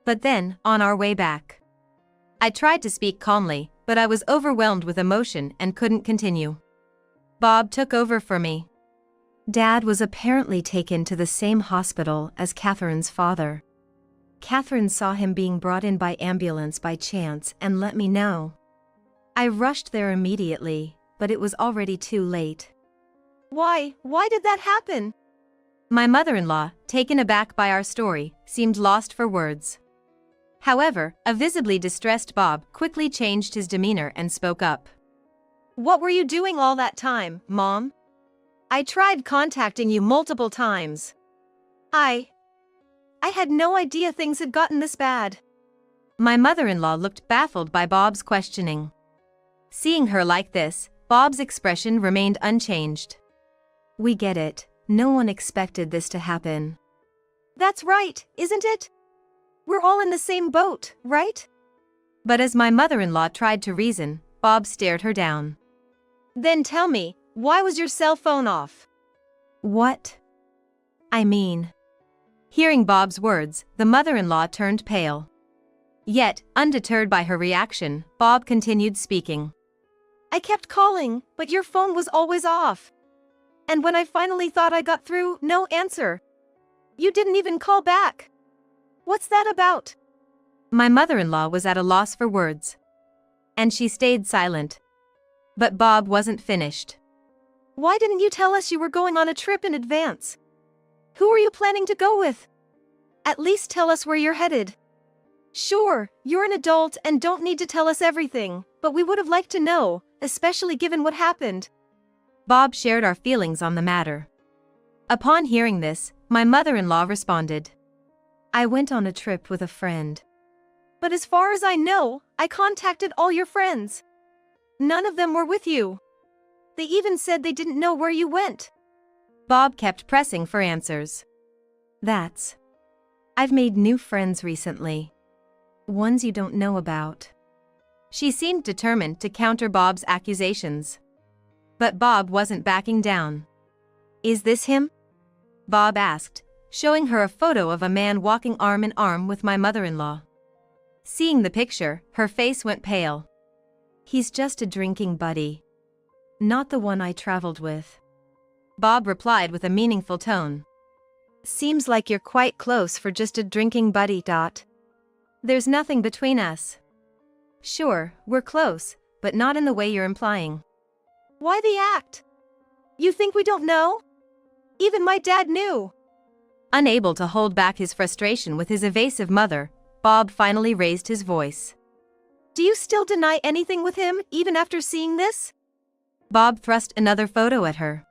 But then, on our way back, I tried to speak calmly, but I was overwhelmed with emotion and couldn't continue. Bob took over for me. Dad was apparently taken to the same hospital as Catherine's father. Catherine saw him being brought in by ambulance by chance and let me know. I rushed there immediately, but it was already too late. Why did that happen? My mother-in-law, taken aback by our story, seemed lost for words. However, a visibly distressed Bob quickly changed his demeanor and spoke up. What were you doing all that time, Mom? I tried contacting you multiple times. I had no idea things had gotten this bad. My mother-in-law looked baffled by Bob's questioning. Seeing her like this, Bob's expression remained unchanged. We get it. No one expected this to happen. That's right, isn't it? We're all in the same boat, right? But as my mother-in-law tried to reason, Bob stared her down. Then tell me, why was your cell phone off? What? I mean. Hearing Bob's words, the mother-in-law turned pale. Yet, undeterred by her reaction, Bob continued speaking. I kept calling, but your phone was always off. And when I finally thought I got through, no answer. You didn't even call back. What's that about? My mother-in-law was at a loss for words. And she stayed silent. But Bob wasn't finished. Why didn't you tell us you were going on a trip in advance? Who are you planning to go with? At least tell us where you're headed. Sure, you're an adult and don't need to tell us everything, but we would have liked to know, especially given what happened. Bob shared our feelings on the matter. Upon hearing this, my mother-in-law responded. I went on a trip with a friend. But as far as I know, I contacted all your friends. None of them were with you. They even said they didn't know where you went. Bob kept pressing for answers. I've made new friends recently. Ones you don't know about. She seemed determined to counter Bob's accusations. But Bob wasn't backing down. Is this him? Bob asked, showing her a photo of a man walking arm in arm with my mother-in-law. Seeing the picture, her face went pale. He's just a drinking buddy. Not the one I traveled with. Bob replied with a meaningful tone. Seems like you're quite close for just a drinking buddy. There's nothing between us. Sure, we're close, but not in the way you're implying. Why the act? You think we don't know? Even my dad knew. Unable to hold back his frustration with his evasive mother, Bob finally raised his voice. Do you still deny anything with him, even after seeing this? Bob thrust another photo at her,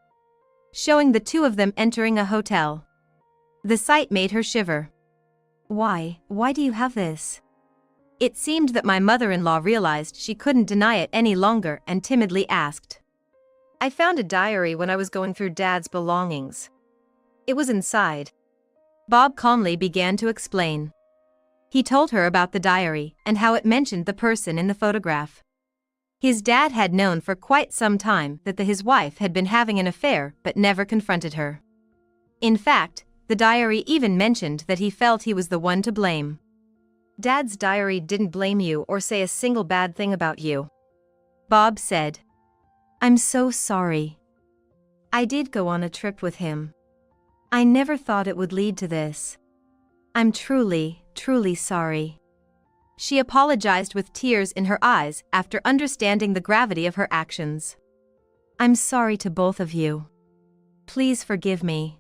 showing the two of them entering a hotel. The sight made her shiver. Why do you have this? It seemed that my mother-in-law realized she couldn't deny it any longer and timidly asked. I found a diary when I was going through Dad's belongings. It was inside. Bob calmly began to explain. He told her about the diary and how it mentioned the person in the photograph. His dad had known for quite some time that his wife had been having an affair but never confronted her. In fact, the diary even mentioned that he felt he was the one to blame. Dad's diary didn't blame you or say a single bad thing about you. Bob said. I'm so sorry. I did go on a trip with him. I never thought it would lead to this. I'm truly sorry. She apologized with tears in her eyes after understanding the gravity of her actions. I'm sorry to both of you. Please forgive me.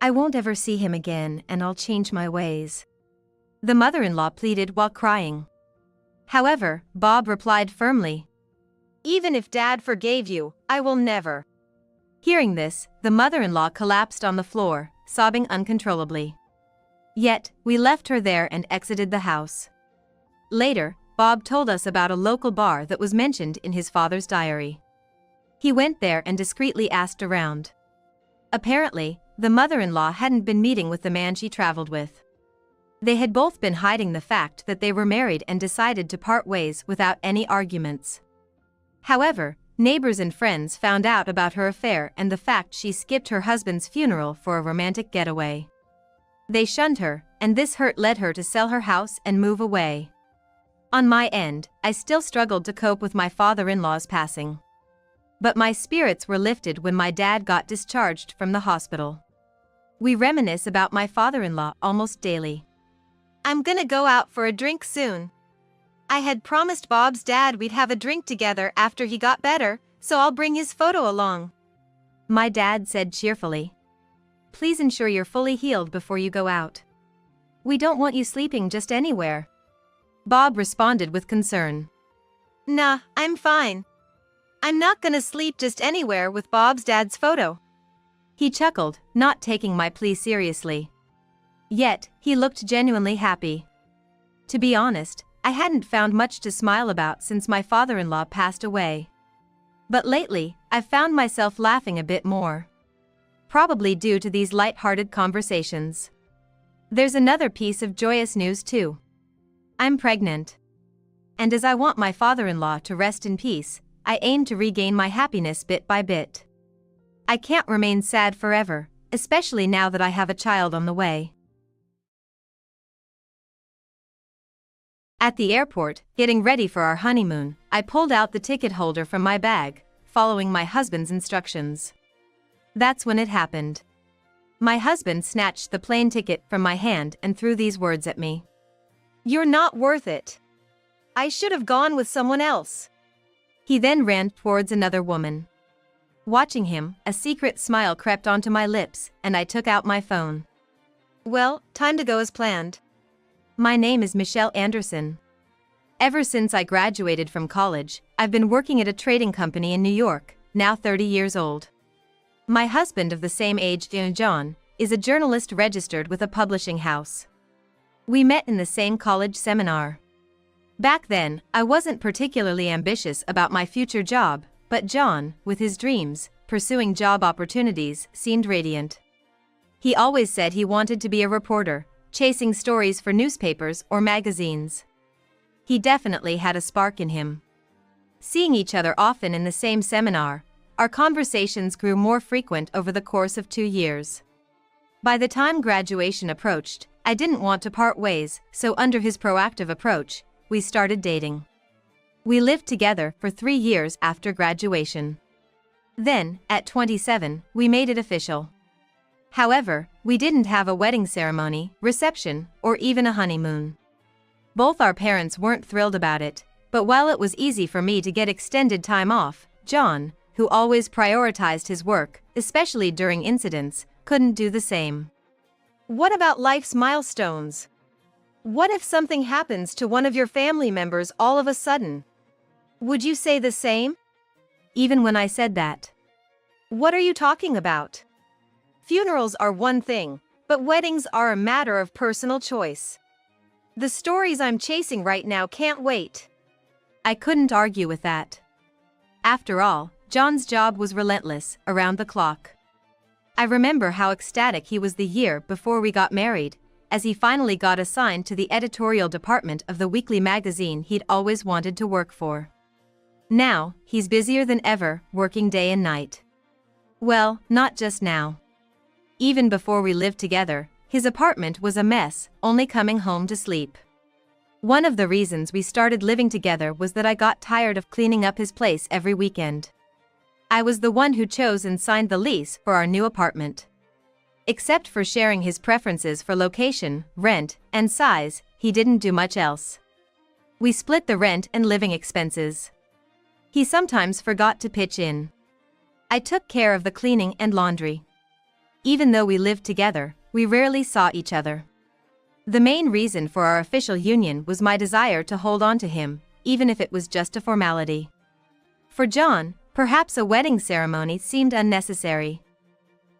I won't ever see him again and I'll change my ways. The mother-in-law pleaded while crying. However, Bob replied firmly. Even if Dad forgave you, I will never. Hearing this, the mother-in-law collapsed on the floor, sobbing uncontrollably. Yet, we left her there and exited the house. Later, Bob told us about a local bar that was mentioned in his father's diary. He went there and discreetly asked around. Apparently, the mother-in-law hadn't been meeting with the man she traveled with. They had both been hiding the fact that they were married and decided to part ways without any arguments. However, neighbors and friends found out about her affair and the fact she skipped her husband's funeral for a romantic getaway. They shunned her, and this hurt led her to sell her house and move away. On my end, I still struggled to cope with my father-in-law's passing. But my spirits were lifted when my dad got discharged from the hospital. We reminisce about my father-in-law almost daily. I'm gonna go out for a drink soon. I had promised Bob's dad we'd have a drink together after he got better, so I'll bring his photo along. My dad said cheerfully. Please ensure you're fully healed before you go out. We don't want you sleeping just anywhere. Bob responded with concern. Nah, I'm fine. I'm not gonna sleep just anywhere with Bob's dad's photo. He chuckled, not taking my plea seriously. Yet, he looked genuinely happy. To be honest, I hadn't found much to smile about since my father-in-law passed away. But lately, I've found myself laughing a bit more. Probably due to these light-hearted conversations. There's another piece of joyous news too. I'm pregnant. And as I want my father-in-law to rest in peace, I aim to regain my happiness bit by bit. I can't remain sad forever, especially now that I have a child on the way. At the airport, getting ready for our honeymoon, I pulled out the ticket holder from my bag, following my husband's instructions. That's when it happened. My husband snatched the plane ticket from my hand and threw these words at me. You're not worth it. I should have gone with someone else. He then ran towards another woman. Watching him, a secret smile crept onto my lips, and I took out my phone. Well, time to go as planned. My name is Michelle Anderson. Ever since I graduated from college, I've been working at a trading company in New York, now 30 years old. My husband of the same age, John, is a journalist registered with a publishing house. We met in the same college seminar. Back then, I wasn't particularly ambitious about my future job, but John, with his dreams, pursuing job opportunities, seemed radiant. He always said he wanted to be a reporter, chasing stories for newspapers or magazines. He definitely had a spark in him. Seeing each other often in the same seminar, our conversations grew more frequent over the course of 2 years. By the time graduation approached, I didn't want to part ways, so under his proactive approach, we started dating. We lived together for 3 years after graduation. Then, at 27, we made it official. However, we didn't have a wedding ceremony, reception, or even a honeymoon. Both our parents weren't thrilled about it, but while it was easy for me to get extended time off, John, who always prioritized his work, especially during incidents, couldn't do the same. What about life's milestones? What if something happens to one of your family members all of a sudden? Would you say the same? Even when I said that. What are you talking about? Funerals are one thing, but weddings are a matter of personal choice. The stories I'm chasing right now can't wait. I couldn't argue with that. After all, John's job was relentless, around the clock. I remember how ecstatic he was the year before we got married, as he finally got assigned to the editorial department of the weekly magazine he'd always wanted to work for. Now, he's busier than ever, working day and night. Well, not just now. Even before we lived together, his apartment was a mess, only coming home to sleep. One of the reasons we started living together was that I got tired of cleaning up his place every weekend. I was the one who chose and signed the lease for our new apartment. Except for sharing his preferences for location, rent, and size, he didn't do much else. We split the rent and living expenses. He sometimes forgot to pitch in. I took care of the cleaning and laundry. Even though we lived together, we rarely saw each other. The main reason for our official union was my desire to hold on to him, even if it was just a formality. For John, perhaps a wedding ceremony seemed unnecessary.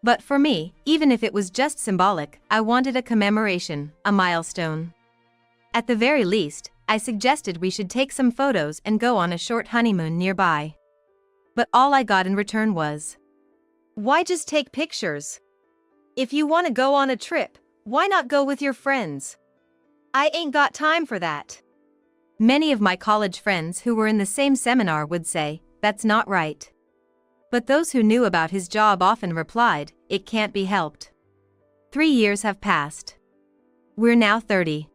But for me, even if it was just symbolic, I wanted a commemoration, a milestone. At the very least, I suggested we should take some photos and go on a short honeymoon nearby. But all I got in return was, "Why just take pictures? If you want to go on a trip, why not go with your friends? I ain't got time for that." Many of my college friends who were in the same seminar would say, "That's not right." But those who knew about his job often replied, "It can't be helped." 3 years have passed. We're now 30.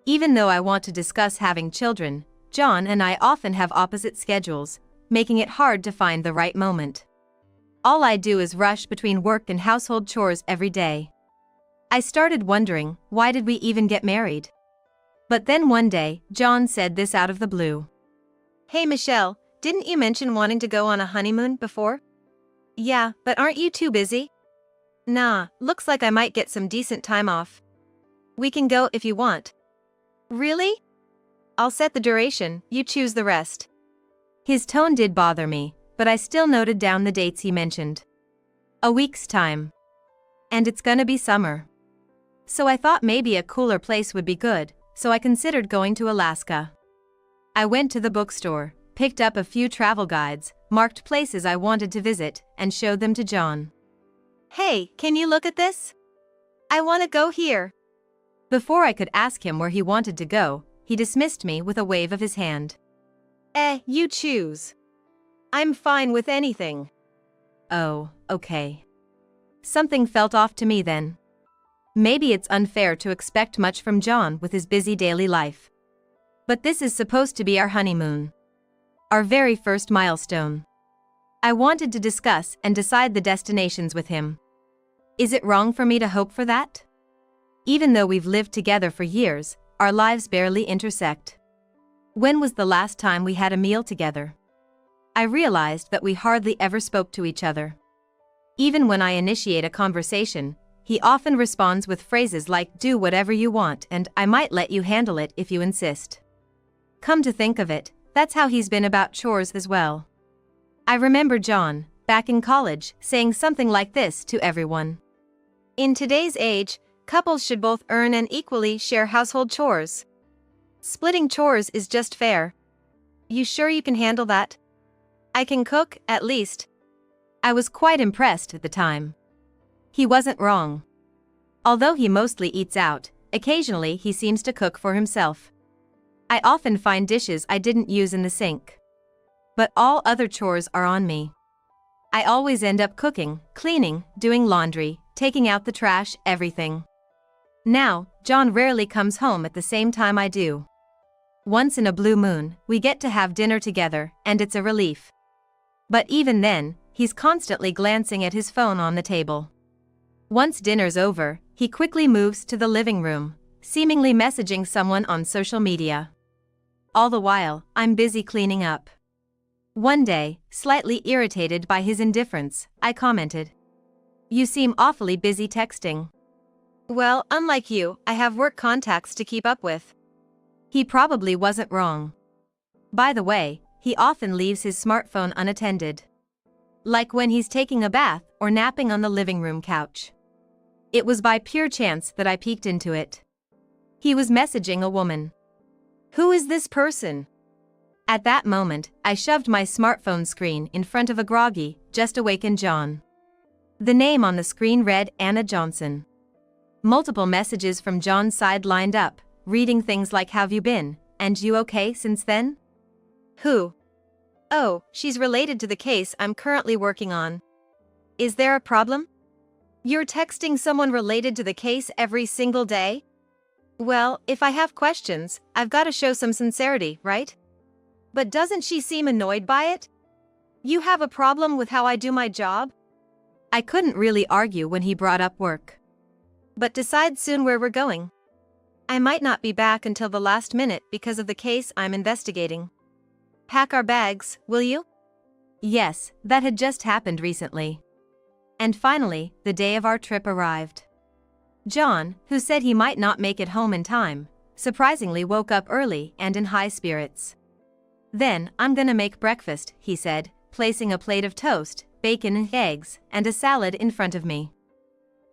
Even though I want to discuss having children, John and I often have opposite schedules, making it hard to find the right moment. All I do is rush between work and household chores every day. I started wondering, why did we even get married? But then one day, John said this out of the blue. "Hey Michelle, didn't you mention wanting to go on a honeymoon before?" "Yeah, but aren't you too busy?" "Nah, looks like I might get some decent time off. We can go if you want." "Really?" "I'll set the duration, you choose the rest." His tone did bother me, but I still noted down the dates he mentioned. A week's time. And it's gonna be summer. So I thought maybe a cooler place would be good, so I considered going to Alaska. I went to the bookstore, picked up a few travel guides, marked places I wanted to visit, and showed them to John. "Hey, can you look at this? I want to go here." Before I could ask him where he wanted to go, he dismissed me with a wave of his hand. You choose. I'm fine with anything." Oh, okay. Something felt off to me then. Maybe it's unfair to expect much from John with his busy daily life. But this is supposed to be our honeymoon. Our very first milestone. I wanted to discuss and decide the destinations with him. Is it wrong for me to hope for that? Even though we've lived together for years, our lives barely intersect. When was the last time we had a meal together? I realized that we hardly ever spoke to each other. Even when I initiate a conversation, he often responds with phrases like, "Do whatever you want," and "I might let you handle it if you insist." Come to think of it, that's how he's been about chores as well. I remember John, back in college, saying something like this to everyone. "In today's age, couples should both earn and equally share household chores. Splitting chores is just fair. You sure you can handle that? I can cook, at least." I was quite impressed at the time. He wasn't wrong. Although he mostly eats out, occasionally he seems to cook for himself. I often find dishes I didn't use in the sink. But all other chores are on me. I always end up cooking, cleaning, doing laundry, taking out the trash, everything. Now, John rarely comes home at the same time I do. Once in a blue moon, we get to have dinner together, and it's a relief. But even then, he's constantly glancing at his phone on the table. Once dinner's over, he quickly moves to the living room, seemingly messaging someone on social media. All the while, I'm busy cleaning up. One day, slightly irritated by his indifference, I commented, "You seem awfully busy texting." "Well, unlike you, I have work contacts to keep up with." He probably wasn't wrong. By the way, he often leaves his smartphone unattended. Like when he's taking a bath or napping on the living room couch. It was by pure chance that I peeked into it. He was messaging a woman. "Who is this person?" At that moment, I shoved my smartphone screen in front of a groggy, just awakened John. The name on the screen read Anna Johnson. Multiple messages from John's side lined up, reading things like, "How've you been, and you okay since then?" "Who?" "Oh, she's related to the case I'm currently working on." "Is there a problem?" "You're texting someone related to the case every single day?" "Well, if I have questions, I've got to show some sincerity, right?" "But doesn't she seem annoyed by it?" "You have a problem with how I do my job?" I couldn't really argue when he brought up work. "But decide soon where we're going. I might not be back until the last minute because of the case I'm investigating. Pack our bags, will you?" Yes, that had just happened recently. And finally, the day of our trip arrived. John, who said he might not make it home in time, surprisingly woke up early and in high spirits. Then, I'm gonna make breakfast, he said, placing a plate of toast, bacon and eggs, and a salad in front of me.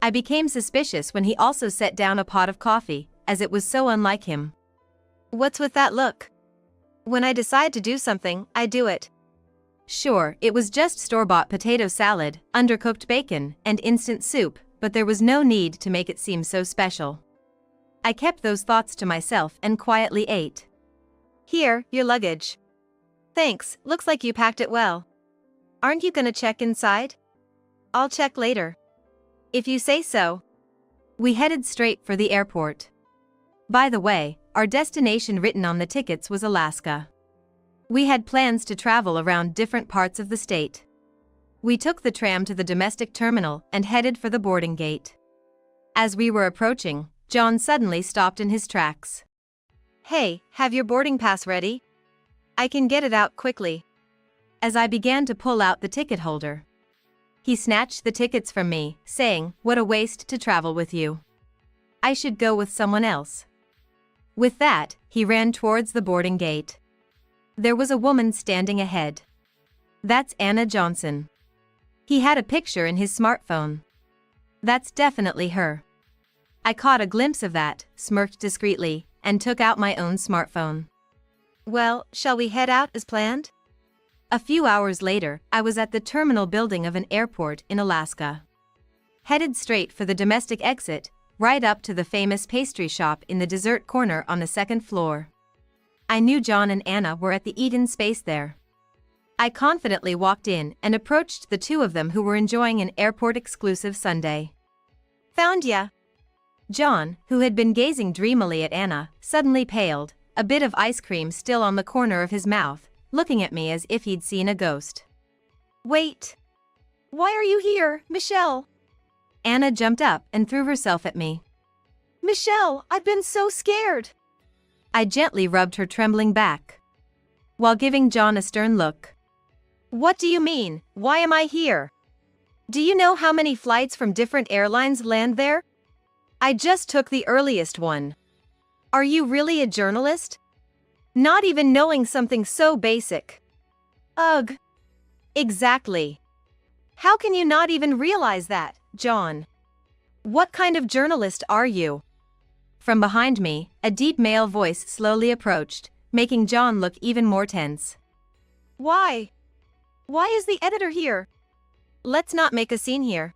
I became suspicious when he also set down a pot of coffee, as it was so unlike him. What's with that look? When I decide to do something, I do it. Sure, it was just store-bought potato salad, undercooked bacon, and instant soup, but there was no need to make it seem so special. I kept those thoughts to myself and quietly ate. Here, your luggage. Thanks, looks like you packed it well. Aren't you gonna check inside? I'll check later. If you say so. We headed straight for the airport. By the way, our destination written on the tickets was Alaska. We had plans to travel around different parts of the state. We took the tram to the domestic terminal and headed for the boarding gate. As we were approaching, John suddenly stopped in his tracks. Hey, have your boarding pass ready? I can get it out quickly. As I began to pull out the ticket holder, he snatched the tickets from me, saying, "What a waste to travel with you. I should go with someone else." With that, he ran towards the boarding gate. There was a woman standing ahead. That's Anna Johnson. He had a picture in his smartphone. That's definitely her. I caught a glimpse of that, smirked discreetly, and took out my own smartphone. Well, shall we head out as planned? A few hours later, I was at the terminal building of an airport in Alaska. Headed straight for the domestic exit, right up to the famous pastry shop in the dessert corner on the second floor. I knew John and Anna were at the eat-in space there. I confidently walked in and approached the two of them who were enjoying an airport-exclusive sundae. Found ya. John, who had been gazing dreamily at Anna, suddenly paled, a bit of ice cream still on the corner of his mouth, looking at me as if he'd seen a ghost. Wait. Why are you here, Michelle? Anna jumped up and threw herself at me. Michelle, I've been so scared. I gently rubbed her trembling back, while giving John a stern look. What do you mean, why am I here? Do you know how many flights from different airlines land there? I just took the earliest one. Are you really a journalist? Not even knowing something so basic. Ugh. Exactly. How can you not even realize that, John? What kind of journalist are you? From behind me, a deep male voice slowly approached, making John look even more tense. Why? Why is the editor here? Let's not make a scene here.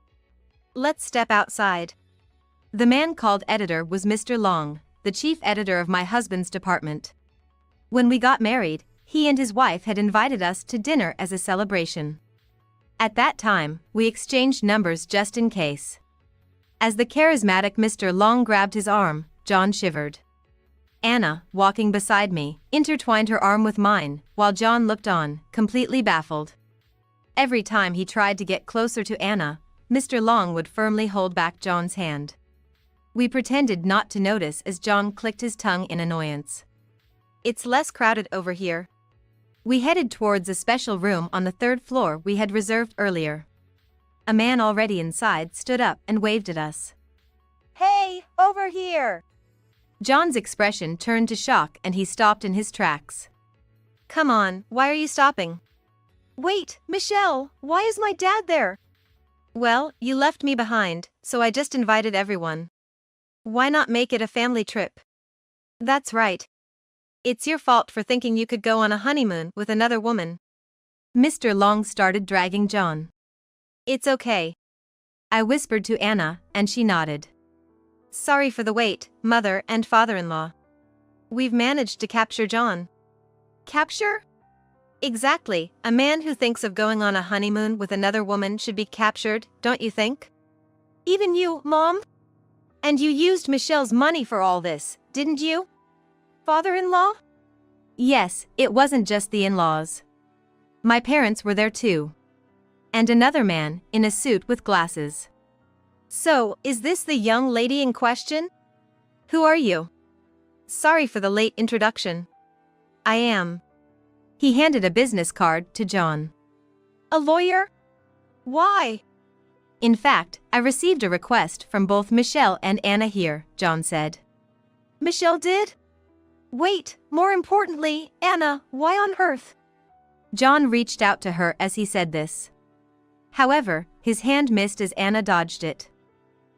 Let's step outside. The man called editor was Mr. Long, the chief editor of my husband's department. When we got married, he and his wife had invited us to dinner as a celebration. At that time, we exchanged numbers just in case. As the charismatic Mr. Long grabbed his arm, John shivered. Anna, walking beside me, intertwined her arm with mine, while John looked on, completely baffled. Every time he tried to get closer to Anna, Mr. Long would firmly hold back John's hand. We pretended not to notice as John clicked his tongue in annoyance. It's less crowded over here. We headed towards a special room on the third floor we had reserved earlier. A man already inside stood up and waved at us. Hey, over here! John's expression turned to shock and he stopped in his tracks. Come on, why are you stopping? Wait, Michelle, why is my dad there? Well, you left me behind, so I just invited everyone. Why not make it a family trip? That's right. It's your fault for thinking you could go on a honeymoon with another woman. Mr. Long started dragging John. It's okay. I whispered to Anna, and she nodded. Sorry for the wait, mother and father-in-law. We've managed to capture John. Capture? Exactly, a man who thinks of going on a honeymoon with another woman should be captured, don't you think? Even you, Mom? And you used Michelle's money for all this, didn't you? Father-in-law? Yes, it wasn't just the in-laws. My parents were there too. And another man, in a suit with glasses. So, is this the young lady in question? Who are you? Sorry for the late introduction. I am. He handed a business card to John. A lawyer? Why? In fact, I received a request from both Michelle and Anna here, John said. Michelle did? Wait, more importantly, Anna, why on earth? John reached out to her as he said this. However, his hand missed as Anna dodged it.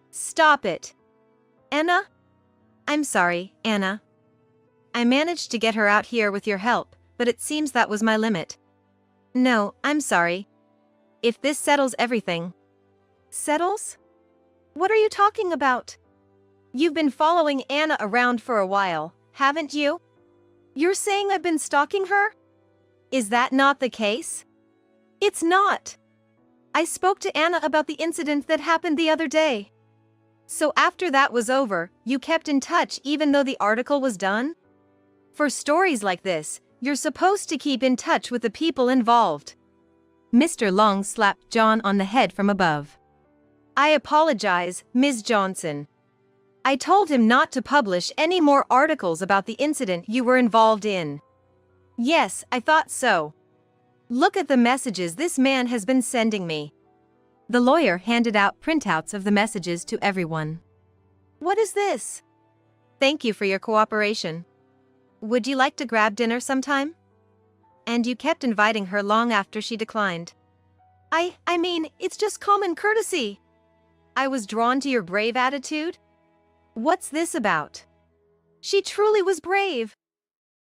Stop it. Anna? I'm sorry, Anna. I managed to get her out here with your help, but it seems that was my limit. No, I'm sorry. If this settles everything. Settles? What are you talking about? You've been following Anna around for a while, haven't you? You're saying I've been stalking her? Is that not the case? It's not. I spoke to Anna about the incident that happened the other day. So after that was over, you kept in touch even though the article was done? For stories like this, you're supposed to keep in touch with the people involved. Mr. Long slapped John on the head from above. I apologize, Ms. Johnson. I told him not to publish any more articles about the incident you were involved in. Yes, I thought so. Look at the messages this man has been sending me. The lawyer handed out printouts of the messages to everyone. What is this? Thank you for your cooperation. Would you like to grab dinner sometime? And you kept inviting her long after she declined. I mean, it's just common courtesy. I was drawn to your brave attitude. What's this about? She truly was brave.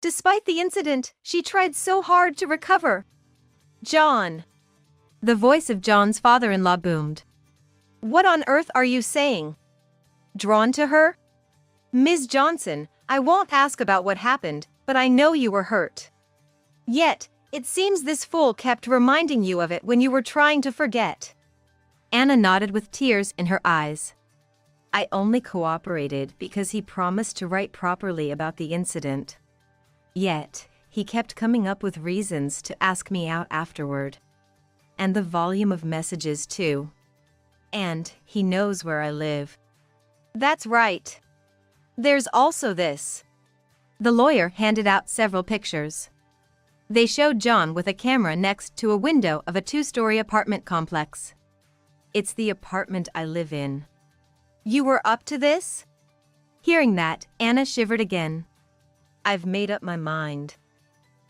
Despite the incident, she tried so hard to recover. John. The voice of John's father-in-law boomed. What on earth are you saying? Drawn to her? Ms. Johnson, I won't ask about what happened, but I know you were hurt. Yet, it seems this fool kept reminding you of it when you were trying to forget. Anna nodded with tears in her eyes. I only cooperated because he promised to write properly about the incident. Yet, he kept coming up with reasons to ask me out afterward. And the volume of messages too. And he knows where I live. That's right. There's also this. The lawyer handed out several pictures. They showed John with a camera next to a window of a 2-story apartment complex. It's the apartment I live in. You were up to this? Hearing that, Anna shivered again. I've made up my mind.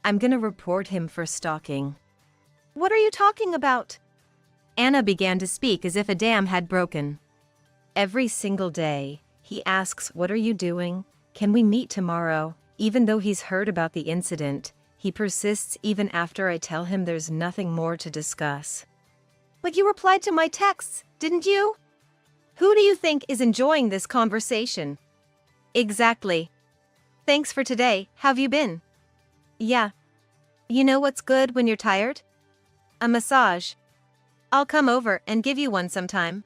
I'm gonna report him for stalking. What are you talking about? Anna began to speak as if a dam had broken. Every single day, he asks, "What are you doing? Can we meet tomorrow?" Even though he's heard about the incident, he persists even after I tell him there's nothing more to discuss. But you replied to my texts, didn't you? Who do you think is enjoying this conversation? Exactly. Thanks for today, how've you been? Yeah. You know what's good when you're tired? A massage. I'll come over and give you one sometime.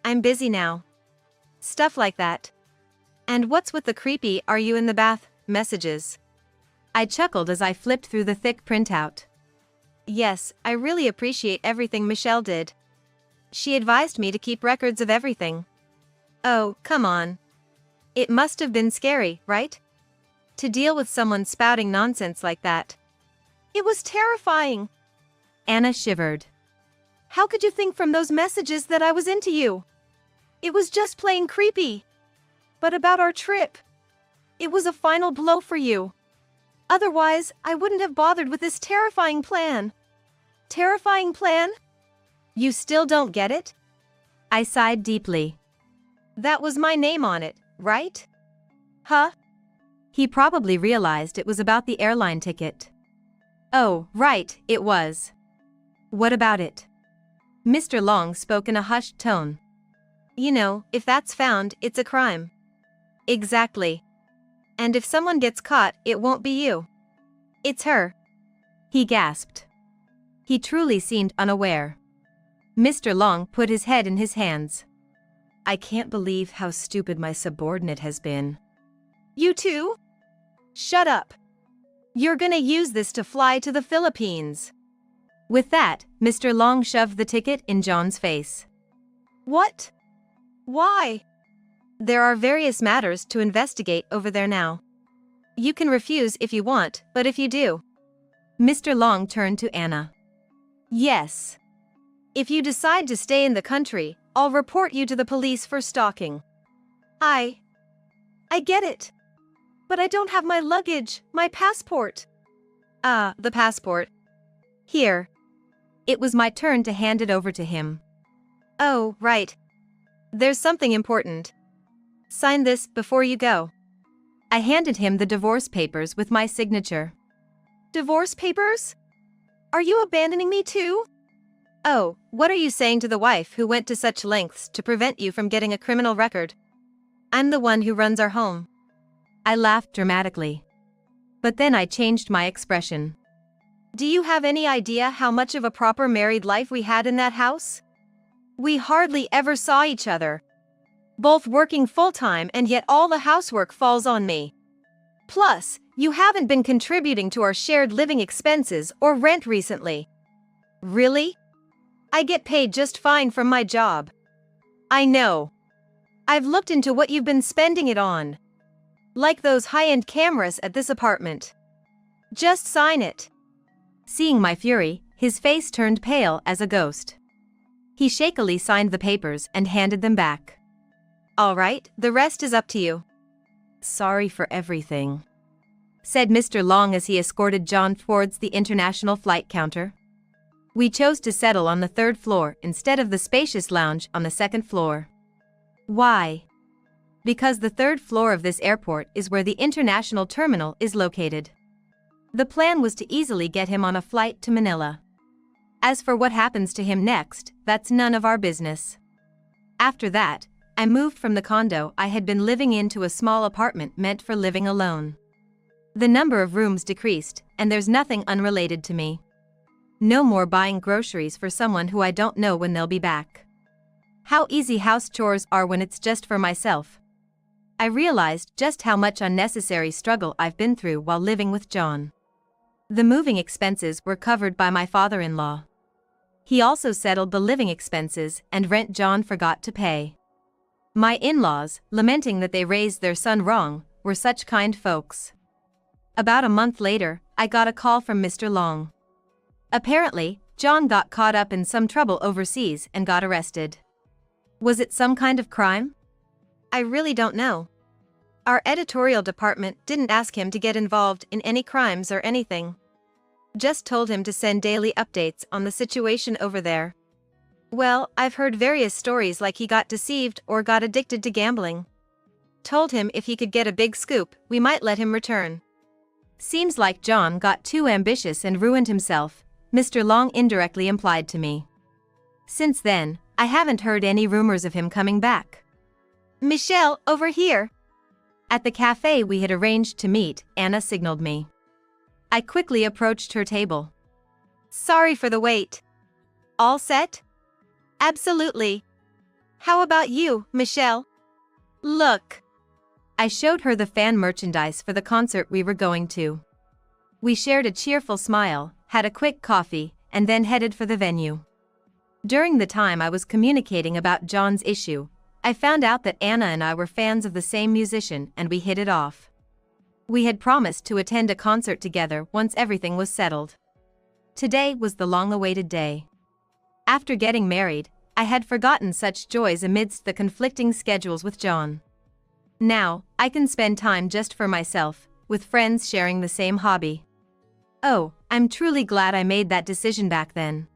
I'm busy now. Stuff like that. And what's with the creepy "are you in the bath" messages? I chuckled as I flipped through the thick printout. Yes, I really appreciate everything Michelle did. She advised me to keep records of everything. Oh, come on. It must have been scary, right? To deal with someone spouting nonsense like that. It was terrifying. Anna shivered. How could you think from those messages that I was into you? It was just plain creepy. But about our trip. It was a final blow for you. Otherwise, I wouldn't have bothered with this terrifying plan. Terrifying plan? You still don't get it? I sighed deeply. That was my name on it, right? Huh? He probably realized it was about the airline ticket. Oh, right, it was. What about it? Mr. Long spoke in a hushed tone. You know, if that's found, it's a crime. Exactly. And if someone gets caught, it won't be you. It's her. He gasped. He truly seemed unaware. Mr. Long put his head in his hands. I can't believe how stupid my subordinate has been. You too? Shut up. You're gonna use this to fly to the Philippines. With that, Mr. Long shoved the ticket in John's face. What? Why? There are various matters to investigate over there now. You can refuse if you want, but if you do. Mr. Long turned to Anna. Yes. If you decide to stay in the country, I'll report you to the police for stalking. I get it. But I don't have my luggage, my passport. Ah, the passport. Here. It was my turn to hand it over to him. Oh, right. There's something important. Sign this before you go. I handed him the divorce papers with my signature. Divorce papers? Are you abandoning me too? Oh, what are you saying to the wife who went to such lengths to prevent you from getting a criminal record? I'm the one who runs our home. I laughed dramatically. But then I changed my expression. Do you have any idea how much of a proper married life we had in that house? We hardly ever saw each other. Both working full-time, and yet all the housework falls on me. Plus, you haven't been contributing to our shared living expenses or rent recently. Really? I get paid just fine from my job. I know. I've looked into what you've been spending it on. Like those high-end cameras at this apartment. Just sign it. Seeing my fury, his face turned pale as a ghost. He shakily signed the papers and handed them back. All right, the rest is up to you. Sorry for everything, said Mr. Long as he escorted John towards the international flight counter. We chose to settle on the third floor instead of the spacious lounge on the second floor. Why? Because the third floor of this airport is where the international terminal is located. The plan was to easily get him on a flight to Manila. As for what happens to him next, that's none of our business. After that, I moved from the condo I had been living in to a small apartment meant for living alone. The number of rooms decreased, and there's nothing unrelated to me. No more buying groceries for someone who I don't know when they'll be back. How easy house chores are when it's just for myself. I realized just how much unnecessary struggle I've been through while living with John. The moving expenses were covered by my father-in-law. He also settled the living expenses and rent John forgot to pay. My in-laws, lamenting that they raised their son wrong, were such kind folks. About a month later, I got a call from Mr. Long. Apparently, John got caught up in some trouble overseas and got arrested. Was it some kind of crime? I really don't know. Our editorial department didn't ask him to get involved in any crimes or anything. Just told him to send daily updates on the situation over there. Well, I've heard various stories like he got deceived or got addicted to gambling. Told him if he could get a big scoop, we might let him return. Seems like John got too ambitious and ruined himself, Mr. Long indirectly implied to me. Since then, I haven't heard any rumors of him coming back. Michelle, over here. At the cafe we had arranged to meet, Anna signaled me. I quickly approached her table. Sorry for the wait. All set? Absolutely. How about you, Michelle? Look. I showed her the fan merchandise for the concert we were going to. We shared a cheerful smile, had a quick coffee, and then headed for the venue. During the time I was communicating about John's issue, I found out that Anna and I were fans of the same musician and we hit it off. We had promised to attend a concert together once everything was settled. Today was the long-awaited day. After getting married, I had forgotten such joys amidst the conflicting schedules with John. Now, I can spend time just for myself, with friends sharing the same hobby. Oh, I'm truly glad I made that decision back then.